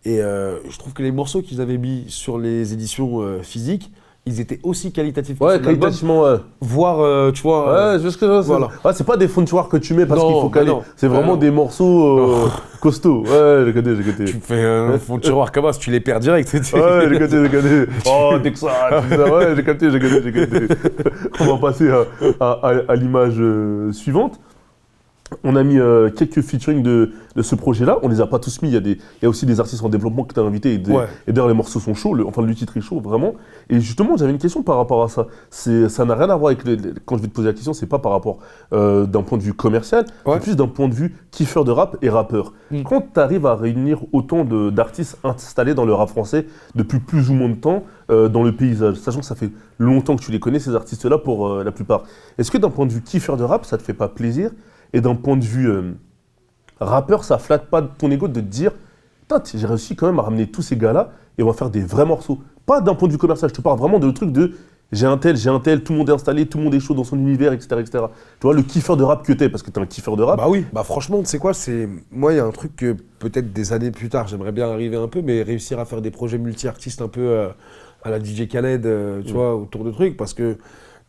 Et je trouve que les morceaux qu'ils avaient mis sur les éditions physiques, ils étaient aussi qualitatifs que qualitativement, voire, tu vois... je vois ce que je veux dire. C'est pas des fontoirs que tu mets parce qu'il faut caler. C'est vraiment des morceaux costauds. J'ai capté. Tu fais un fond de tiroir comme ça, tu les perds direct. J'ai capté. Oh, Texas. J'ai capté. On va passer à l'image suivante. On a mis quelques featuring de ce projet-là. On les a pas tous mis. Il y a aussi des artistes en développement que tu as invités. Et d'ailleurs, les morceaux sont chauds. Le titre est chaud, vraiment. Et justement, j'avais une question par rapport à ça. Ça n'a rien à voir avec... Quand je vais te poser la question, c'est pas par rapport d'un point de vue commercial. C'est plus d'un point de vue kiffeur de rap et rappeur. Quand tu arrives à réunir autant d'artistes installés dans le rap français depuis plus ou moins de temps dans le paysage, sachant que ça fait longtemps que tu les connais, ces artistes-là, pour la plupart. Est-ce que d'un point de vue kiffeur de rap, ça te fait pas plaisir? Et d'un point de vue rappeur, ça flatte pas ton ego de te dire putain, j'ai réussi quand même à ramener tous ces gars-là et on va faire des vrais morceaux. Pas d'un point de vue commercial, je te parle vraiment de le truc de j'ai un tel, tout le monde est installé, tout le monde est chaud dans son univers, etc. etc. Tu vois, le kiffeur de rap que t'es, parce que t'es un kiffeur de rap. Bah oui, bah franchement, tu sais quoi, moi, il y a un truc que peut-être des années plus tard, j'aimerais bien arriver un peu, mais réussir à faire des projets multi-artistes un peu à la DJ Khaled, tu vois, autour de trucs, parce que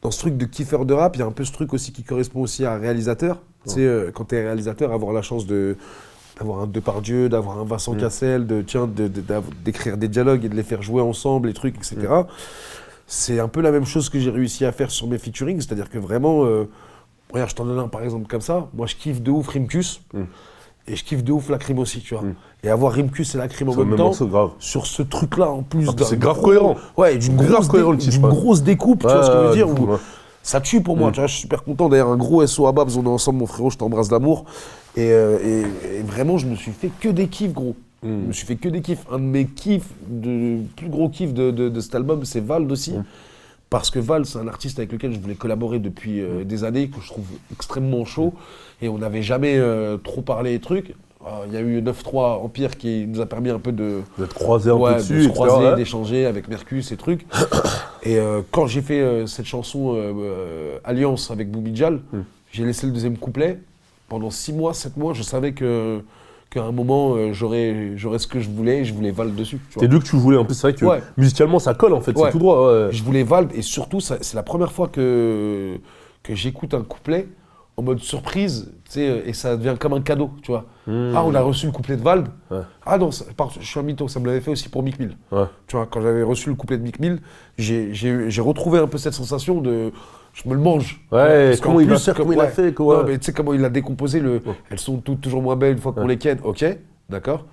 dans ce truc de kiffeur de rap, il y a un peu ce truc aussi qui correspond aussi à un réalisateur. Tu sais, quand t'es réalisateur, avoir la chance d'avoir un Depardieu, d'avoir un Vincent Cassel, d'écrire des dialogues et de les faire jouer ensemble, les trucs, etc. C'est un peu la même chose que j'ai réussi à faire sur mes featuring, c'est-à-dire que vraiment, regarde, je t'en donne un par exemple comme ça, moi je kiffe de ouf Rimkus, et je kiffe de ouf Lacrim aussi, tu vois. Et avoir Rimkus et Lacrim en même temps, grave. sur ce truc-là en plus. C'est grave cohérent. Ouais, d'une grosse découpe, tu vois ce que je veux dire, ça tue pour moi, tu vois, je suis super content. D'ailleurs, un gros SO à Babs, on est ensemble, mon frérot, je t'embrasse d'amour. Et vraiment, je me suis fait que des kiffs, gros. Je me suis fait que des kiffs. Un de mes kiffs, plus gros kiffs de cet album, c'est Vald aussi. Parce que Vald, c'est un artiste avec lequel je voulais collaborer depuis des années, que je trouve extrêmement chaud. Et on n'avait jamais trop parlé des trucs. Il y a eu 9-3 Empire qui nous a permis un peu d'être croisés un peu dessus, de se croiser, d'échanger avec Mercus et trucs. Et quand j'ai fait cette chanson Alliance avec Boubidjal, j'ai laissé le deuxième couplet. Pendant 6 mois, 7 mois, je savais qu'à un moment, j'aurais ce que je voulais Vald dessus. C'est d'où que tu voulais. En plus, c'est vrai que musicalement, ça colle en fait, c'est tout droit. Ouais. Je voulais Vald et surtout, c'est la première fois que j'écoute un couplet en mode surprise, tu sais, et ça devient comme un cadeau, tu vois. Ah, on a reçu le couplet de Vald. Ah non, je suis un mytho, ça me l'avait fait aussi pour Mick Mill. Tu vois, quand j'avais reçu le couplet de Mick Mill, j'ai retrouvé un peu cette sensation de... Je me le mange. Ouais, comment il a fait Non, mais tu sais comment il a décomposé Elles sont toutes toujours moins belles une fois qu'on les ken. Ok, d'accord.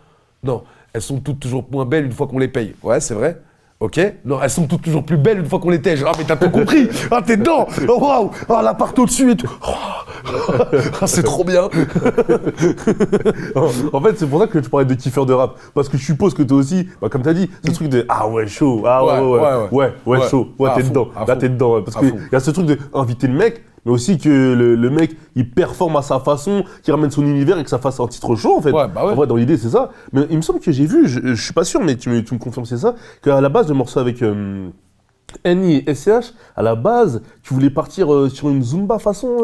Non, elles sont toutes toujours moins belles une fois qu'on les paye. Ouais, c'est vrai. Ok. Non, elles sont toutes toujours plus belles une fois qu'on les tège. Ah, mais t'as tout compris. Ah, t'es dedans. Oh, waouh. Ah, l'appart au-dessus et tout. Ah, c'est trop bien. En fait, c'est pour ça que tu parlais de kiffeur de rap. Parce que je suppose que toi aussi, comme t'as dit, ce truc de ah ouais, chaud. Ah ouais, chaud. Ouais, t'es dedans. Là, t'es dedans. Parce qu'il y a ce truc de inviter le mec, mais aussi que le mec, il performe à sa façon, qu'il ramène son univers et que ça fasse un titre chaud, en fait. En vrai, dans l'idée, c'est ça. Mais il me semble que j'ai vu, je suis pas sûr, mais tu me confirmes, c'est ça, qu'à la base, le morceau avec N.I. et SCH, à la base, tu voulais partir sur une Zumba façon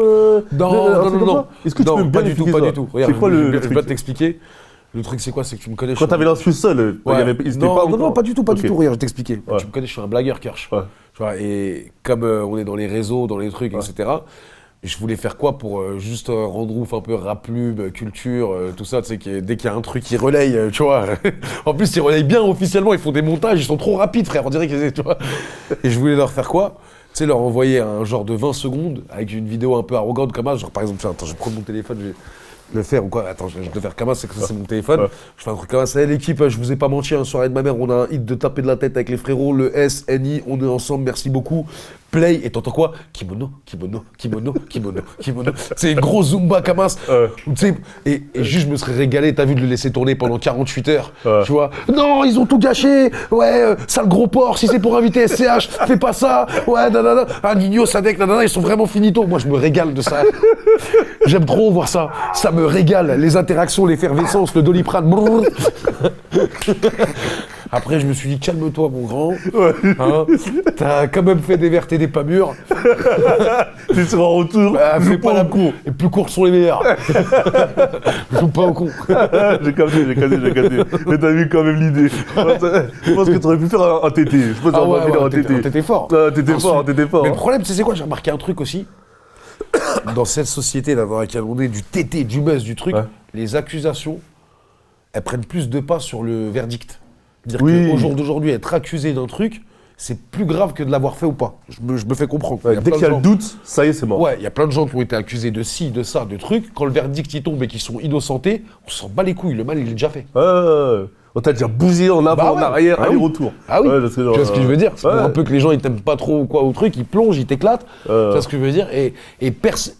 Non. Est-ce que tu peux pas du tout, pas du tout. Regarde, c'est quoi le truc? Je vais t'expliquer. Le truc, c'est quoi? C'est que tu me connais. Quand t'avais l'instru seul, non, pas du tout. Regarde, je vais t'expliquer. Ouais. Tu me connais, je suis un blagueur, Kirsch. Tu vois, et comme on est dans les réseaux, dans les trucs, etc., je voulais faire quoi pour juste rendre ouf un peu rap pub, culture, tout ça, tu sais, dès qu'il y a un truc qui relaye, tu vois. En plus, ils relayent bien officiellement, ils font des montages, ils sont trop rapides, frère, on dirait qu'ils, tu vois. Et je voulais leur faire quoi? Tu sais, leur envoyer un genre de 20 secondes avec une vidéo un peu arrogante comme ça, genre par exemple, attends, je vais prendre mon téléphone, je vais le faire ou quoi? Attends, je vais le faire comme ça, c'est mon téléphone. Je fais un truc comme ça. L'équipe, je vous ai pas menti, soirée de ma mère, on a un hit de taper de la tête avec les frérots, le S, NI, on est ensemble, merci beaucoup. Play, et t'entends quoi? Kimono. C'est une grosse Zumba Kamas. Tu sais, et juste, je me serais régalé, t'as vu, de le laisser tourner pendant 48 heures. Tu vois? Non, ils ont tout gâché. Ouais, sale gros porc, si c'est pour inviter SCH, fais pas ça. Ouais, nanana. Un Nino, Sadek, nanana, ils sont vraiment finito. Moi, je me régale de ça. J'aime trop voir ça. Ça me régale. Les interactions, l'effervescence, le Doliprane. Après, je me suis dit, calme-toi, mon grand. Hein, t'as quand même fait des vertes et des pas mûres. Tu seras en retour. Fais pas la cour. Les plus courts sont les meilleurs. Joue pas au con. J'ai capté. Mais t'as vu quand même l'idée. Je pense que t'aurais pu faire un TT. Je pense un TT fort. T'étais fort. Mais le problème, c'est quoi? J'ai remarqué un truc aussi. Dans cette société-là dans laquelle on est, du TT, du buzz, du truc, les accusations, elles prennent plus de pas sur le verdict. Dire qu'au jour d'aujourd'hui, être accusé d'un truc, c'est plus grave que de l'avoir fait ou pas. Je me fais comprendre. Ouais, dès qu'il y a le doute, ça y est, c'est mort. Ouais, il y a plein de gens qui ont été accusés de ci, de ça, de trucs. Quand le verdict y tombe et qu'ils sont innocentés, on s'en bat les couilles. Le mal, il est déjà fait. On t'a déjà bousillé en avant, en arrière, aller-retour. Ah oui, Ouais, tu vois ce que je veux dire. C'est pour un peu que les gens ils t'aiment pas trop ou quoi au truc, ils plongent, ils t'éclatent. Tu vois ce que je veux dire. Et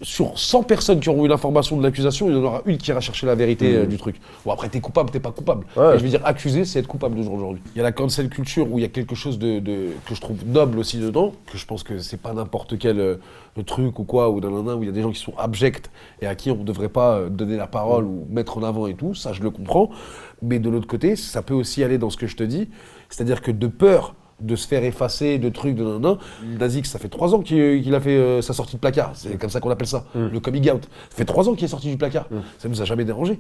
sur 100 personnes qui auront eu l'information de l'accusation, il y en aura une qui ira chercher la vérité du truc. Bon après t'es coupable, t'es pas coupable. Et je veux dire accusé, c'est être coupable aujourd'hui. Il y a la cancel culture où il y a quelque chose que je trouve noble aussi dedans, que je pense que c'est pas n'importe quel truc ou quoi, ou où il y a des gens qui sont abjects et à qui on ne devrait pas donner la parole ou mettre en avant et tout, ça je le comprends. Mais de l'autre côté, ça peut aussi aller dans ce que je te dis, c'est-à-dire que de peur de se faire effacer, de trucs, Nasix, ça fait 3 ans qu'il a fait sa sortie de placard, c'est comme ça qu'on appelle ça, le coming out. Ça fait 3 ans qu'il est sorti du placard, ça nous a jamais dérangé.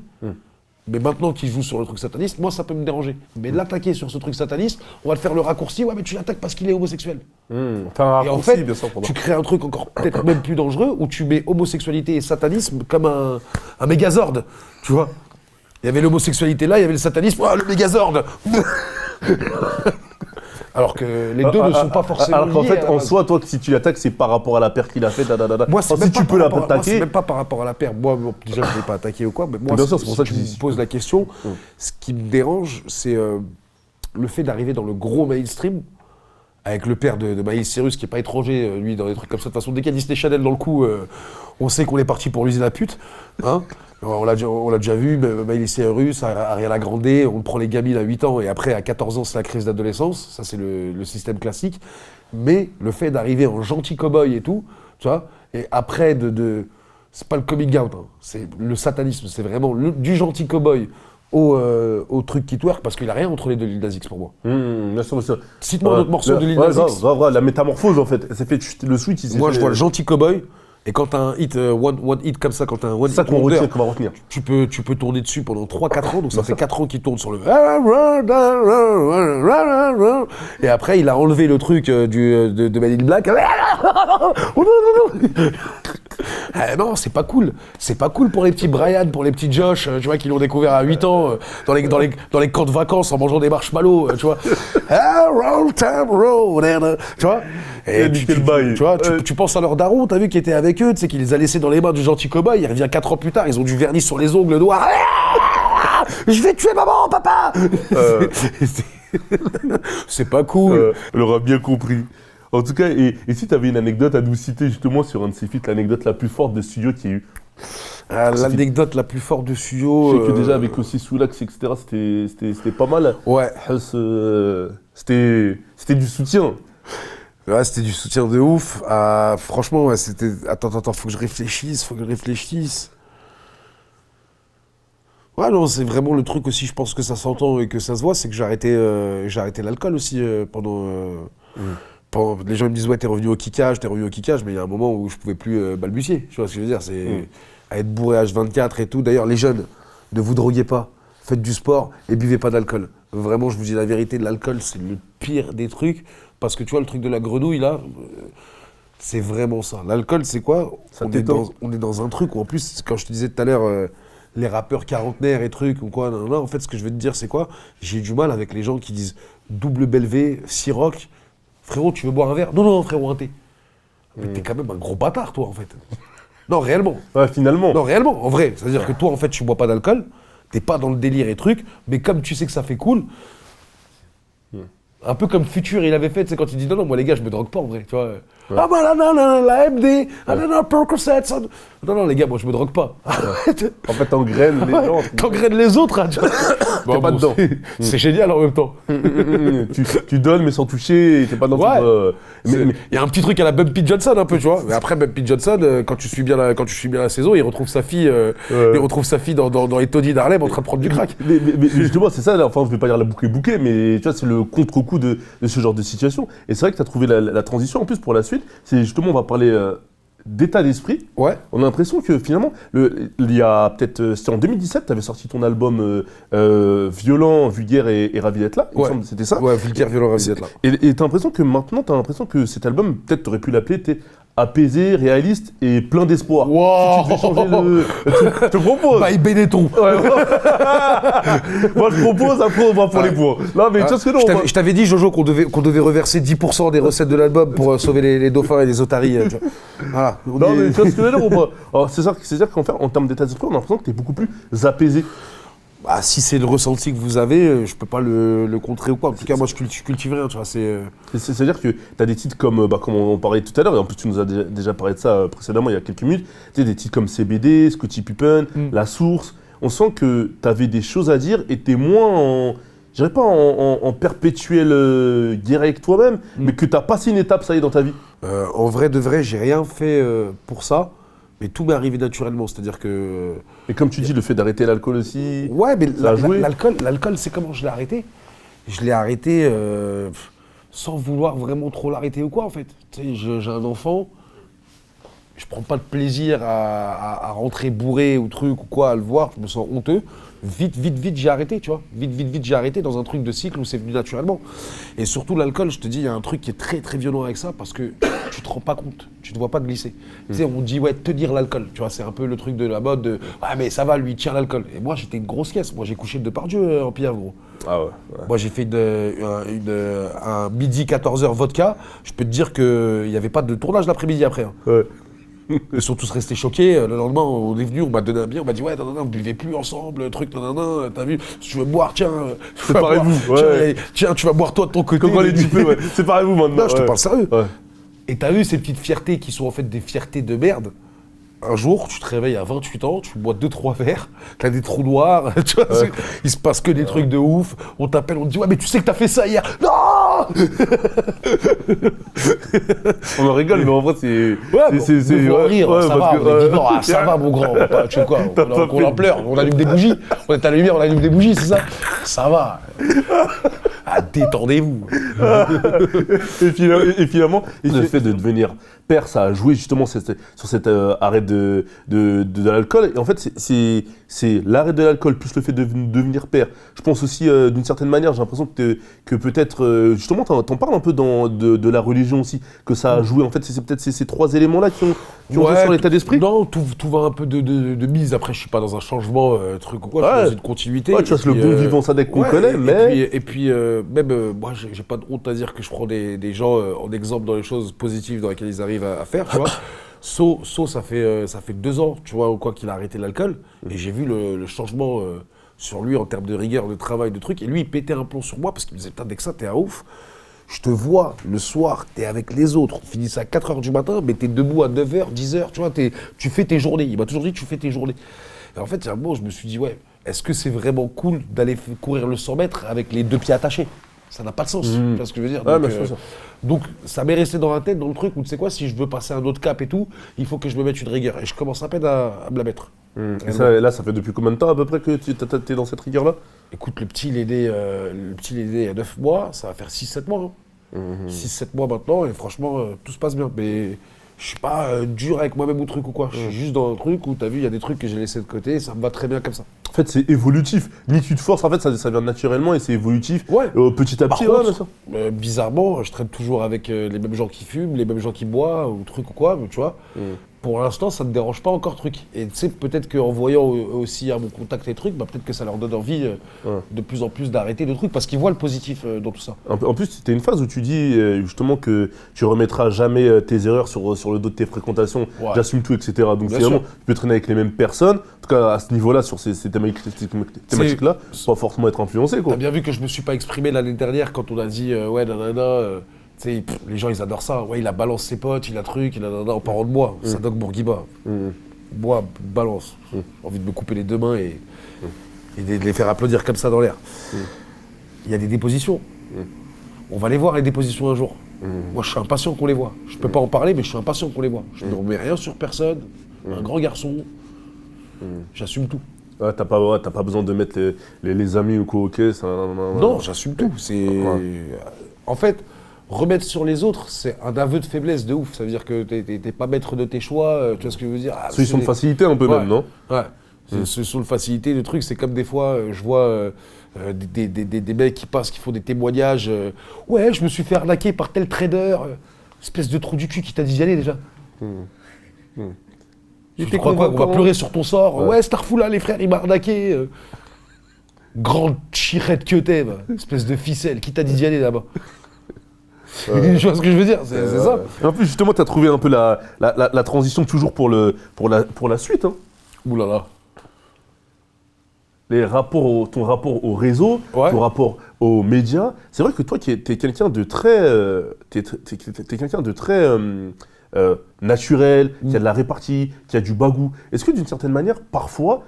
Mais maintenant qu'il joue sur le truc sataniste, moi ça peut me déranger. Mais l'attaquer sur ce truc sataniste, on va te faire le raccourci, ouais mais tu l'attaques parce qu'il est homosexuel. Enfin, un et en raccourci, fait, bien sûr, tu crées un truc encore peut-être même plus dangereux, où tu mets homosexualité et satanisme comme un mégazord, tu vois. Il y avait l'homosexualité là, il y avait le satanisme, le mégazord. Alors que les deux ne sont pas forcément alors qu'en liés, fait, en soi, toi, si tu l'attaques, c'est par rapport à la paire qu'il a fait, Moi, c'est si tu peux l'attaquer. C'est même pas par rapport à la paire. Moi, déjà, je ne l'ai pas attaqué ou quoi, mais moi, bien sûr, c'est pour ça que tu je me dis. poses la question. Ce qui me dérange, c'est le fait d'arriver dans le gros mainstream, avec le père de Miley Cyrus, qui n'est pas étranger, lui, dans des trucs comme ça. De toute façon, dès qu'il y a Disney Channel dans le coup, on sait qu'on est parti pour l'usine à pute. Hein. On l'a déjà vu, Miley Cyrus, Ariana Grande, on prend les gamines à 8 ans et après à 14 ans c'est la crise d'adolescence, ça c'est le système classique. Mais le fait d'arriver en gentil cow-boy et tout, tu vois, et après c'est pas le coming out, hein, c'est le satanisme, c'est vraiment du gentil cow-boy au truc qui twerk, parce qu'il n'y a rien entre les deux Lil Nas X pour moi. Bien sûr, bien sûr. Cite-moi un autre morceau de Lil Nas X. La métamorphose en fait, ça fait le switch. Moi je vois le gentil cow-boy. Et quand t'as un hit, one hit comme ça, quand t'as un one hit, c'est ça qu'on va retenir. Tu peux tourner dessus pendant 3-4 ans, donc ça fait 4 ans qu'il tourne sur le... Et après, il a enlevé le truc de Men in Black. Non, c'est pas cool. C'est pas cool pour les petits Brian, pour les petits Josh, tu vois, qui l'ont découvert à 8 ans, dans les camps de vacances, en mangeant des marshmallows, tu vois. Tu vois. Et tu penses à leur daron, t'as vu, qui était avec eux, tu sais, qui les a laissés dans les mains du gentil cow-boy, il revient 4 ans plus tard, ils ont du vernis sur les ongles noirs. Je vais tuer maman, papa. C'est pas cool. Elle aura bien compris. En tout cas, et si tu avais une anecdote à nous citer justement sur un de ces feats, l'anecdote la plus forte de studio qu'il y a eu. L'anecdote la plus forte de studio. Je sais que déjà avec aussi Soulax, etc., c'était pas mal. Ouais. C'était du soutien. Ouais, c'était du soutien de ouf. Franchement, ouais, c'était. Attends, faut que je réfléchisse. Ouais, non, c'est vraiment le truc aussi, je pense que ça s'entend et que ça se voit, c'est que j'ai arrêté l'alcool aussi pendant. Les gens ils me disent, ouais, t'es revenu au kickage, mais il y a un moment où je pouvais plus balbutier. Tu vois ce que je veux dire, c'est à être bourré H24 et tout. D'ailleurs, les jeunes, ne vous droguez pas, faites du sport et buvez pas d'alcool. Vraiment, je vous dis la vérité, l'alcool, c'est le pire des trucs. Parce que tu vois, le truc de la grenouille, là, c'est vraiment ça. L'alcool, c'est quoi ? On est dans un truc où, en plus, quand je te disais tout à l'heure, les rappeurs quarantenaires et trucs, ou quoi, en fait, ce que je veux te dire, c'est quoi ? J'ai du mal avec les gens qui disent double Belvé, Ciroc. Frérot, tu veux boire un verre ? Non, frérot, un thé. Mais t'es quand même un gros bâtard, toi, en fait. Non, réellement. Ouais, finalement. Non, réellement, en vrai. C'est-à-dire que toi, en fait, tu bois pas d'alcool, t'es pas dans le délire et trucs, mais comme tu sais que ça fait cool, un peu comme Futur, il avait fait, tu sais, quand il dit non, moi les gars, je me drogue pas en vrai, tu vois. Ouais. Ah bah non, la MD, Percocet, ça. Non, les gars, moi je me drogue pas. En fait, t'engraines les gens. T'engraines les autres, hein, tu vois. T'es pas dedans. C'est génial en même temps. tu donnes mais sans toucher, t'es pas dans ton... Il y a un petit truc à la Bumpy Johnson un peu, tu vois. Mais après, Bumpy Johnson, quand tu suis bien la saison, il retrouve sa fille, dans les taudis d'Harlem en train de prendre du crack. Mais justement, c'est ça, là, enfin, je vais pas dire la boucle, mais tu vois, c'est le contre-coup de ce genre de situation. Et c'est vrai que t'as trouvé la transition en plus pour la suite. C'est justement, on va parler d'état d'esprit. Ouais. On a l'impression que finalement, il y a peut-être, c'était en 2017, tu avais sorti ton album Violent, Vulgaire et Ravi d'être là. Il me semble, c'était ça. Ouais, Vulgaire, Violent, Ravi d'être là. Et t'as l'impression que maintenant, cet album, peut-être t'aurais pu l'appeler apaisé, réaliste et plein d'espoir. Wow. Si tu devais changer je te propose. Bye Benetton. Ouais, moi je propose, après on va pour les points. Non mais tu vois ce que non. Je t'avais dit, Jojo, qu'on devait reverser 10% des recettes de l'album pour sauver les dauphins et les otaries. Tu vois. Voilà. Non mais tu vois ce que je veux dire ou pas? Alors, c'est-à-dire qu'en fait, en termes d'état d'esprit, on a l'impression que tu es beaucoup plus apaisé. Bah, si c'est le ressenti que vous avez, je peux pas le contrer ou quoi. En tout cas, moi, je cultive rien, tu vois. C'est-à-dire que tu as des titres comme on parlait tout à l'heure, et en plus tu nous as déjà parlé de ça précédemment il y a quelques minutes, tu sais, des titres comme CBD, Scottie Pippen, La Source. On sent que tu avais des choses à dire et tu es moins je dirais pas en perpétuelle guerre avec toi-même, mais que tu as passé une étape, ça y est, dans ta vie. En vrai de vrai, j'ai rien fait pour ça. Mais tout m'est arrivé naturellement, c'est-à-dire que... Et comme tu dis, le fait d'arrêter l'alcool aussi, ouais, mais ça a joué. l'alcool, c'est comment je l'ai arrêté. Je l'ai arrêté sans vouloir vraiment trop l'arrêter ou quoi, en fait. Tu sais, j'ai un enfant, je prends pas de plaisir à rentrer bourré ou truc ou quoi, à le voir, je me sens honteux. Vite, j'ai arrêté, tu vois. Vite, j'ai arrêté dans un truc de cycle où c'est venu naturellement. Et surtout l'alcool, je te dis, il y a un truc qui est très, très violent avec ça parce que tu te rends pas compte, tu te vois pas te glisser. Tu sais, on dit, ouais, tenir l'alcool, tu vois, c'est un peu le truc de la mode de, ouais, mais ça va, lui, il tient l'alcool. Et moi, j'étais une grosse caisse. Moi, j'ai couché de Depardieu en Piave, gros. Ah ouais. Moi, j'ai fait un midi 14h vodka. Je peux te dire qu'il n'y avait pas de tournage l'après-midi après. Hein. Ouais. Ils sont tous restés choqués. Le lendemain, on est venu, on m'a donné un bière, on m'a dit ouais, non, on buvait plus ensemble, truc, t'as vu, si tu veux boire, tiens, séparez-vous. Ouais. Tiens, tu vas boire toi de ton côté. Comme on les dit, ouais. Séparez-vous maintenant. Non, je te parle sérieux. Ouais. Et t'as vu ces petites fiertés qui sont en fait des fiertés de merde. Un jour, tu te réveilles à 28 ans, tu bois 2-3 verres, t'as des trous noirs, tu vois, il se passe que des trucs de ouf, on t'appelle, on te dit ouais mais tu sais que t'as fait ça hier. Non. On en rigole, mais en vrai c'est... Ouais, faut en rire, ouais, ça va, que, on est vivant, ah, ça va mon grand, tu sais quoi, on en pleure, on allume des bougies, on est à la lumière, on allume des bougies, c'est ça? Ça va. Ah, détendez-vous. et finalement, le fait de devenir père, ça a joué justement sur cet arrêt de l'alcool. Et en fait, c'est l'arrêt de l'alcool plus le fait de devenir père. Je pense aussi, d'une certaine manière, j'ai l'impression que peut-être, justement, t'en parles un peu de la religion aussi, que ça a joué. En fait, c'est peut-être ces trois éléments-là qui ont joué sur l'état d'esprit. Non, tout va un peu de mise. Après, je suis pas dans un changement, truc ou quoi, je suis dans une continuité. Ouais, tu vois, le bon vivant Sadek qu'on connaît, mais... Et puis, même, moi, j'ai pas de honte à dire que je prends des gens en exemple dans les choses positives dans lesquelles ils arrivent à faire, tu vois. So, ça fait 2 ans, tu vois, quoi qu'il a arrêté l'alcool, et j'ai vu le changement sur lui en termes de rigueur, de travail, de trucs, et lui, il pétait un plomb sur moi, parce qu'il me disait, putain, dès que ça, t'es un ouf, je te vois, le soir, t'es avec les autres, on finit ça à 4h du matin, mais t'es debout à 9h, 10h, tu vois, tu fais tes journées, il m'a toujours dit, tu fais tes journées. Et en fait, il y a un moment, je me suis dit, ouais, est-ce que c'est vraiment cool d'aller courir le 100 mètres avec les 2 pieds attachés? Ça n'a pas de sens, tu vois ce que je veux dire. Donc, ça m'est resté dans la tête, dans le truc où, tu sais quoi, si je veux passer un autre cap et tout, il faut que je me mette une rigueur. Et je commence à peine à me la mettre. Et ça, là, ça fait depuis combien de temps à peu près que tu es dans cette rigueur-là? Écoute, le petit, il est né il y a 9 mois, ça va faire 6-7 mois. Hein. 6-7 mois maintenant, et franchement, tout se passe bien. Mais je suis pas dur avec moi-même ou truc ou quoi. Je suis juste dans un truc où, t'as vu, il y a des trucs que j'ai laissés de côté et ça me va très bien comme ça. En fait, c'est évolutif. Ni tu te forces, en fait, ça vient naturellement et c'est évolutif. Ouais. Petit à petit, Par contre, bizarrement, je traîne toujours avec les mêmes gens qui fument, les mêmes gens qui boivent ou truc ou quoi, mais tu vois. Pour l'instant, ça ne me dérange pas encore truc. Et tu sais, peut-être qu'en voyant aussi à mon contact les trucs, peut-être que ça leur donne envie de plus en plus d'arrêter le truc parce qu'ils voient le positif dans tout ça. En plus, c'était une phase où tu dis justement que tu remettras jamais tes erreurs sur le dos de tes fréquentations, j'assume tout, etc. Donc finalement, tu peux traîner avec les mêmes personnes. En tout cas, à ce niveau-là, sur ces thématiques-là, pas forcément être influencé. T'as bien vu que je me suis pas exprimé l'année dernière quand on a dit ouais, nanana. Les gens, ils adorent ça. Ouais, il a balancé ses potes, il a truc, il a en parlant de moi. Sadok Bourguiba. Moi, balance. J'ai envie de me couper les 2 mains et de les faire applaudir comme ça dans l'air. Il y a des dépositions. On va les voir, les dépositions, un jour. Moi, je suis impatient qu'on les voit. Je peux pas en parler, mais je suis impatient qu'on les voit. Je ne remets rien sur personne. Un grand garçon. J'assume tout. Ouais, t'as pas besoin de mettre les amis ou quoi, ok. Non, j'assume tout. En fait, remettre sur les autres, c'est un aveu de faiblesse de ouf. Ça veut dire que t'es pas maître de tes choix, tu vois ce que je veux dire. Solution de facilité un peu même, non? Ouais. Solution de facilité, le truc, c'est comme des fois, je vois des mecs qui passent, qui font des témoignages. Ouais, je me suis fait arnaquer par tel trader. Espèce de trou du cul qui t'a dit d'y aller déjà. Tu crois quoi, qu'on va pleurer sur ton sort? Ouais, Starfou là, les frères, il m'a arnaqué. Grande chirette que t'es, espèce de ficelle. Qui t'a dit d'y aller là-bas? Tu vois ce que je veux dire? C'est ça. Et en plus, justement, tu as trouvé un peu la transition toujours pour la suite. Hein. Ouh là là. Ton rapport au réseau, ton rapport aux médias. C'est vrai que toi, tu es quelqu'un de très, naturel, qui a de la répartie, qui a du bagou. Est-ce que d'une certaine manière, parfois,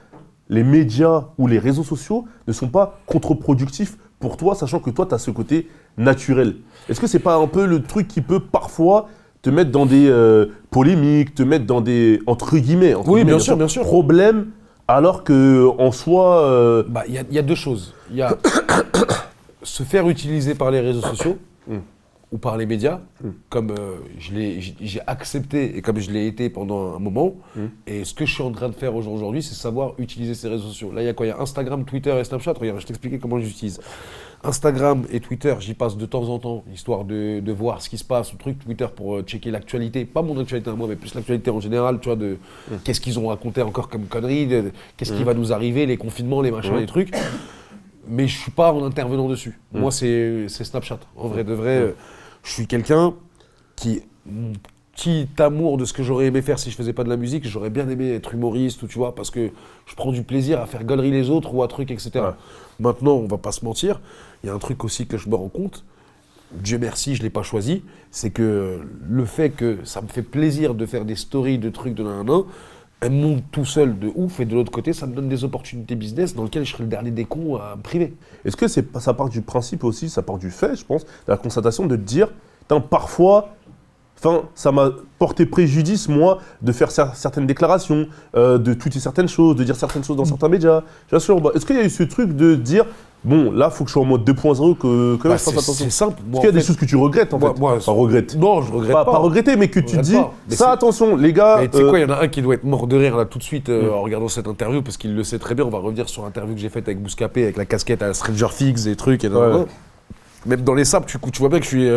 les médias ou les réseaux sociaux ne sont pas contre-productifs pour toi, sachant que toi, tu as ce côté naturel? Est-ce que c'est pas un peu le truc qui peut parfois te mettre dans des polémiques, te mettre dans des, entre guillemets, bien sûr. problèmes, alors qu'en soi... Il y a deux choses. Il y a se faire utiliser par les réseaux sociaux ou par les médias, comme j'ai accepté et comme je l'ai été pendant un moment. Et ce que je suis en train de faire aujourd'hui, c'est savoir utiliser ces réseaux sociaux. Là, il y a quoi? Il y a Instagram, Twitter et Snapchat. Regarde, je t'expliquais comment j'utilise. Instagram et Twitter, j'y passe de temps en temps, histoire de voir ce qui se passe, ou truc. Twitter pour checker l'actualité, pas mon actualité à moi, mais plus l'actualité en général, tu vois, de qu'est-ce qu'ils ont raconté encore comme conneries, qu'est-ce qui va nous arriver, les confinements, les machins, les trucs. Mais je suis pas en intervenant dessus. Moi, c'est Snapchat. En vrai de vrai, je suis quelqu'un qui, petit amour de ce que j'aurais aimé faire si je faisais pas de la musique, j'aurais bien aimé être humoriste, ou tu vois, parce que je prends du plaisir à faire gaulerie les autres ou à truc, etc. Maintenant, on va pas se mentir, il y a un truc aussi que je me rends compte, Dieu merci, je l'ai pas choisi, c'est que le fait que ça me fait plaisir de faire des stories, de trucs, de nanana, elles montent tout seul de ouf, et de l'autre côté, ça me donne des opportunités business dans lesquelles je serais le dernier des cons à me priver. Est-ce que ça part du principe aussi, ça part du fait, je pense, de la constatation de te dire, parfois, ça m'a porté préjudice, moi, de faire certaines déclarations, de tweeter certaines choses, de dire certaines choses dans certains médias. Est-ce qu'il y a eu ce truc de dire, bon, là, il faut que je sois en mode 2.0, que je fasse attention? C'est simple. Est-ce qu'il y a des choses que tu regrettes, en fait? Regrette. Non, je regrette pas. pas. Pas regretter, mais que tu dis, ça, attention, les gars... Mais tu sais quoi, il y en a un qui doit être mort de rire, là, tout de suite, en regardant cette interview, parce qu'il le sait très bien. On va revenir sur l'interview que j'ai faite avec Bouscapé, avec la casquette à Stranger Things et trucs, et même dans les sables, tu vois bien que je suis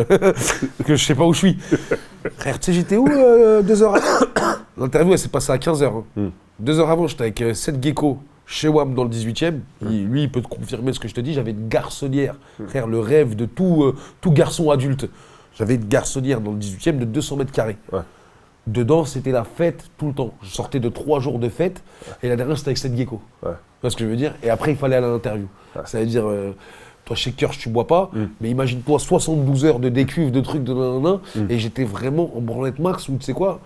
que je sais pas où je suis. Frère, tu sais, j'étais où 2 heures avant? L'interview, elle s'est passée à 15h. 2 heures avant, j'étais avec Seth Gecko chez WAM dans le 18e. Lui, il peut te confirmer ce que je te dis. J'avais une garçonnière. Frère, le rêve de tout garçon adulte. J'avais une garçonnière dans le 18e de 200 mètres carrés. Dedans, c'était la fête tout le temps. Je sortais de 3 jours de fête et la dernière, c'était avec Seth Gecko. Tu vois ce que je veux dire? Et après, il fallait aller à l'interview. Ça veut dire... Toi, chez Kirsch, tu bois pas, mais imagine-toi 72 heures de décuve, de trucs, de nanana, et j'étais vraiment en branlette max, ou tu sais quoi,